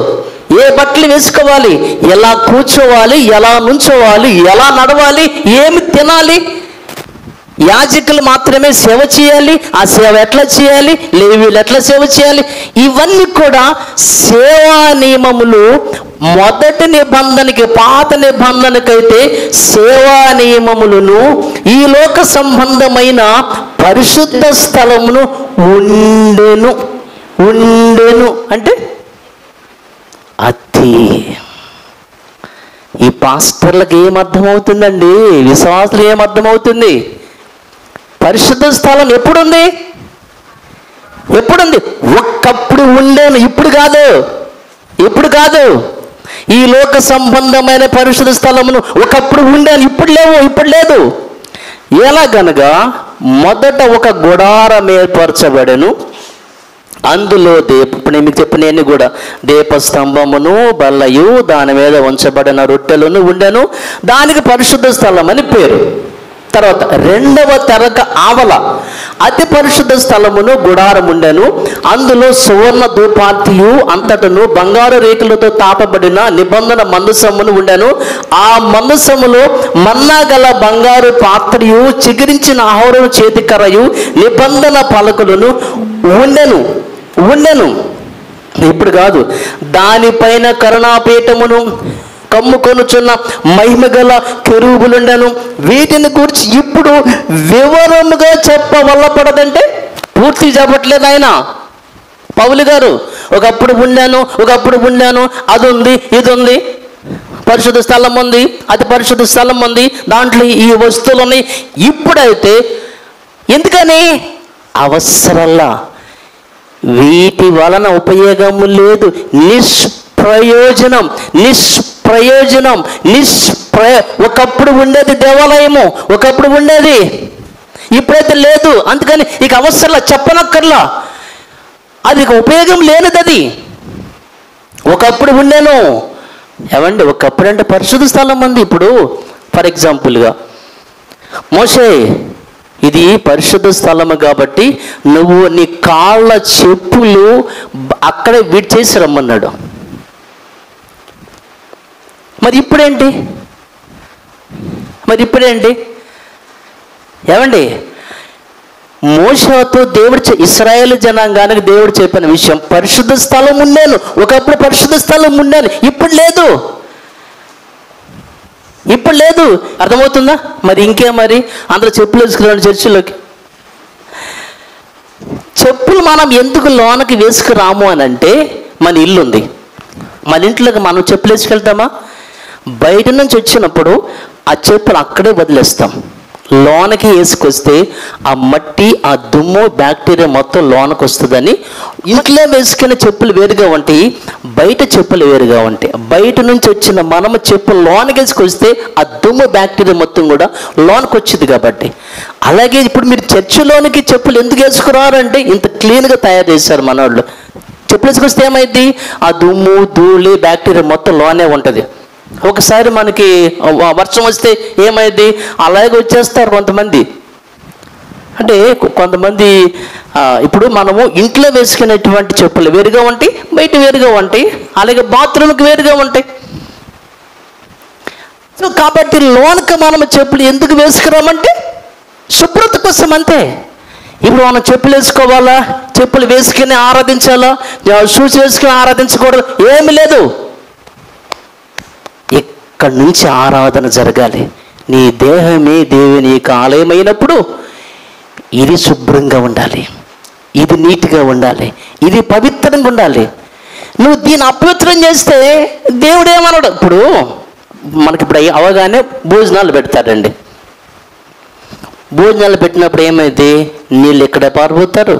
ఏ బట్టలు వేసుకోవాలి, ఎలా కూర్చోవాలి, ఎలా నుంచోవాలి, ఎలా నడవాలి, ఏమి తినాలి, యాజకులు మాత్రమే సేవ చేయాలి, ఆ సేవ ఎట్లా చేయాలి, లేవీలు ఎట్లా సేవ చేయాలి, ఇవన్నీ కూడా సేవా నియమములు. మొదటి నిబంధనకి, పాత నిబంధనకైతే సేవా నియమములను, ఈ లోక సంబంధమైన పరిశుద్ధ స్థలమును ఉండెను అంటే అది. ఈ పాస్టర్లకు ఏమర్థమవుతుందండి? విశ్వాసులు ఏమర్థమవుతుంది? పరిశుద్ధ స్థలం ఎప్పుడుంది? ఒక్కప్పుడు ఉండేను, ఇప్పుడు కాదు. ఈ లోక సంబంధమైన పరిశుద్ధ స్థలమును ఒకప్పుడు ఉండేను, ఇప్పుడు లేదు. ఎలాగనగా మొదట ఒక గుడారం ఏర్పరచబడెను, అందులో ఇప్పుడు మీకు చెప్పినవన్నీ కూడా దీపస్తంభమును, బల్లయు, దాని మీద ఉంచబడిన రొట్టెలను ఉండెను, దానికి పరిశుద్ధ స్థలం అని పేరు. తర్వాత రెండవ తెరక ఆవల అతి పరిశుద్ధ స్థలమును గుడారం ఉండెను, అందులో సువర్ణ ధూపార్తియు అంతటను బంగారు రేకులతో తాపబడిన నిబంధన మందసమును ఉండెను. ఆ మందసములో మన్నా గల బంగారు పాత్రయు, చిగురించిన ఆహారం చేతికరయు, నిబంధన పలకలను ఉండెను. ఇప్పుడు కాదు. దానిపైన కరుణాపీఠమును కమ్ముకొనుచున్న మహిమగల కెరూబులుండెను. వీటిని గురించి ఇప్పుడు వివరముగా చెప్పవల్లపడదంటే పూర్తి చెప్పట్లేదు ఆయన పౌలు గారు. ఒకప్పుడు ఉండాను, అది ఉంది, ఇది ఉంది, పరిశుద్ధ స్థలం ఉంది, అతి పరిశుద్ధ స్థలం ఉంది, దాంట్లో ఈ వస్తువులు ఉన్నాయి. ఇప్పుడైతే ఎందుకని? అవసరంలా, వీటి వలన ఉపయోగము లేదు, నిష్ప్రయోజనం. ఒకప్పుడు ఉండేది దేవాలయము, ఒకప్పుడు ఉండేది, ఇప్పుడైతే లేదు. అందుకని ఇక అవసరంలా, చెప్పనక్కర్లా, అది ఇక ఉపయోగం లేనిది. అది ఒకప్పుడు ఉండేను. ఏమండి, ఒకప్పుడు అంటే పరిశుద్ధ స్థలం ఉంది. ఇప్పుడు ఫర్ ఎగ్జాంపుల్గా మోషే, ఇది పరిశుద్ధ స్థలము కాబట్టి నువ్వు నీ కాళ్ళ చెప్పులు అక్కడే విడిచేసి రమ్మన్నాడు. మరి ఇప్పుడేంటి? ఏమండి, మోషేతో దేవుడు, ఇశ్రాయేలు జనాంగానికి దేవుడు చెప్పిన విషయం, పరిశుద్ధ స్థలం ఉండేను, ఒకప్పుడు పరిశుద్ధ స్థలం ఉండేను, ఇప్పుడు లేదు. అర్థమవుతుందా? మరి ఇంకే, మరి అందరూ చెప్పులు వేసుకురాను చర్చిలోకి. చెప్పులు మనం ఎందుకు లోనకి వేసుకురాము అని అంటే, మన ఇల్లు ఉంది, మన ఇంట్లోకి మనం చెప్పులు వేసుకెళ్తామా? బయట నుంచి వచ్చినప్పుడు ఆ చెప్పులు అక్కడే వదిలేస్తాం, లోనకి వేసుకొస్తే ఆ మట్టి, ఆ దుమ్ము, బ్యాక్టీరియా మొత్తం లోనకి వస్తుందని ఇంట్లో వేసుకునే చెప్పులు వేరుగా ఉంటాయి, బయట చెప్పులు వేరుగా ఉంటాయి. బయట నుంచి వచ్చిన మనము చెప్పులు లోనకి వేసుకొస్తే ఆ దుమ్ము, బ్యాక్టీరియా మొత్తం కూడా లోనకి వచ్చింది కాబట్టి. అలాగే ఇప్పుడు మీరు చర్చిలోనికి చెప్పులు ఎందుకు వేసుకురారంటే ఇంత క్లీన్గా తయారు చేశారు మనోళ్ళు. చెప్పులు వేసుకొస్తే ఏమైంది, ఆ దుమ్ము, ధూళి, బ్యాక్టీరియా మొత్తం లోనే ఉంటుంది. ఒకసారి మనకి వర్షం వస్తే ఏమైంది, అలాగే వచ్చేస్తారు కొంతమంది. అంటే కొంతమంది ఇప్పుడు మనము ఇంట్లో వేసుకునేటువంటి చెప్పులు వేరుగా ఉంటాయి, బయట వేరుగా ఉంటాయి, అలాగే బాత్రూమ్కి వేరుగా ఉంటాయి. సో కాబట్టి లోనికి మనం చెప్పులు ఎందుకు వేసుకురామంటే శుభ్రత కోసం అంతే. ఇప్పుడు మనం చెప్పులు వేసుకోవాలా, చెప్పులు వేసుకుని ఆరాధించాలా, షూస్ వేసుకుని ఆరాధించకూడదు, ఏమి లేదు. ఇక్కడి నుంచి ఆరాధన జరగాలి. నీ దేహమే దేవుని యొక్క ఆలయమైనప్పుడు ఇది శుభ్రంగా ఉండాలి, ఇది నీట్గా ఉండాలి, ఇది పవిత్రంగా ఉండాలి. నువ్వు దీన్ని అపవిత్రం చేస్తే దేవుడు ఏమన్నాడు? ఇప్పుడు మనకి ఇప్పుడు అవగానే భోజనాలు పెడతారండి. భోజనాలు పెట్టినప్పుడు ఏమైంది, నీళ్ళు ఇక్కడ పారిపోతారు,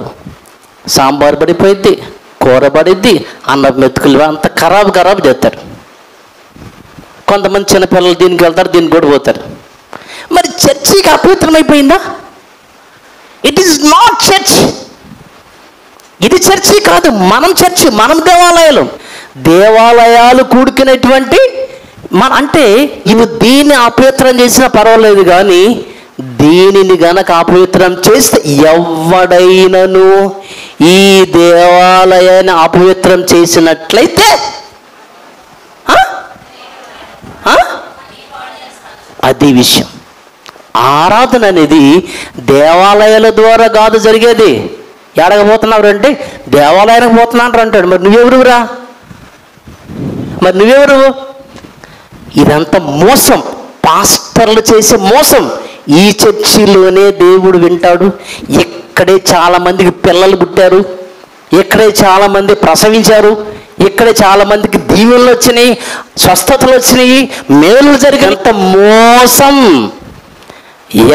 సాంబార్ పడిపోయిద్ది, కూర పడిద్ది, అన్నం మెతుకులు అంత ఖరాబు చేస్తారు. కొంతమంది చిన్నపిల్లలు దీనికి వెళ్తారు, దీనికి కూడా పోతారు. మరి చర్చికి అపవిత్రమైపోయిందా? It is not church. ఇది చర్చి కాదు, మనం చర్చి, మనం దేవాలయాలు కూడుకునేటువంటి అంటే ఇవి దీన్ని అపవిత్రం చేసినా పర్వాలేదు, కానీ దీనిని గనక అపవిత్రం చేస్తే ఎవడైనను ఈ దేవాలయాన్ని అపవిత్రం చేసినట్లయితే అది విషయం. ఆరాధన అనేది దేవాలయాల ద్వారా కాదు జరిగేది. ఎడకపోతున్నారు అంటే దేవాలయానికి పోతున్నాడు అంటాడు. మరి నువ్వెవరురా? ఇదంతా మోసం, పాస్టర్లు చేసే మోసం. ఈ చర్చిలోనే దేవుడు వింటాడు, ఇక్కడే చాలా మందికి పిల్లలు పుట్టారు, ఇక్కడే చాలా మంది ప్రసవించారు, ఇక్కడే చాలా మందికి దీవెనలు వచ్చినాయి, స్వస్థతలు వచ్చినాయి, మేలు జరిగినంత మోసం.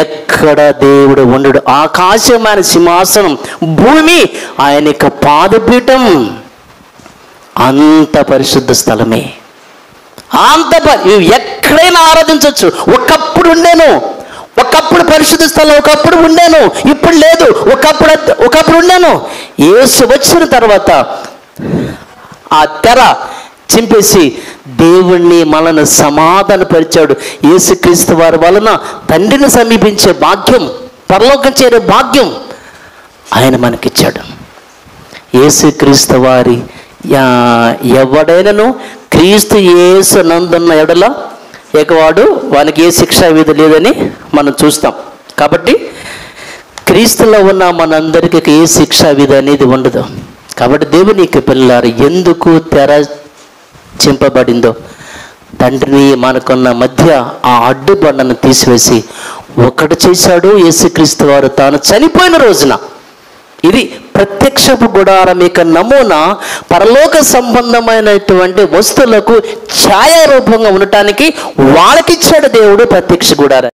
ఎక్కడ దేవుడు ఉండడు. ఆకాశం ఆయన సింహాసనం, భూమి ఆయన యొక్క పాదపీఠం. అంత పరిశుద్ధ స్థలమే. ఎక్కడైనా ఆరాధించవచ్చు. ఒకప్పుడు పరిశుద్ధ స్థలం ఒకప్పుడు ఉండాను, ఇప్పుడు లేదు. ఒకప్పుడు ఉండాను. యేసు వచ్చిన తర్వాత ఆ తెర చింపేసి దేవుణ్ణి మనను సమాధానపరిచాడు. యేసుక్రీస్తు వారి వలన తండ్రిని సమీపించే భాగ్యం, పరలోకం చేరే భాగ్యం ఆయన మనకిచ్చాడు. యేసుక్రీస్తు వారి ఎవడైనను క్రీస్తు యేసు నందున్న ఎడల ఏకవాడు వానికి ఏ శిక్షా విధి లేదని మనం చూస్తాం. కాబట్టి క్రీస్తులో ఉన్న మనందరికీ ఏ శిక్షా విధి అనేది ఉండదు. కాబట్టి దేవునికి పిల్లలారు ఎందుకు తెర చింపబడిందో, తండ్రిని మనకున్న మధ్య ఆ అడ్డుబండను తీసివేసి ఒకటి చేశాడు యేసుక్రీస్తు వారు తాను చనిపోయిన రోజున. ఇది ప్రత్యక్షపు గుడారం యొక్క నమూనా. పరలోక సంబంధమైనటువంటి వస్తువులకు ఛాయారూపంగా ఉండటానికి వాళ్ళకిచ్చాడు దేవుడు ప్రత్యక్ష గుడారం.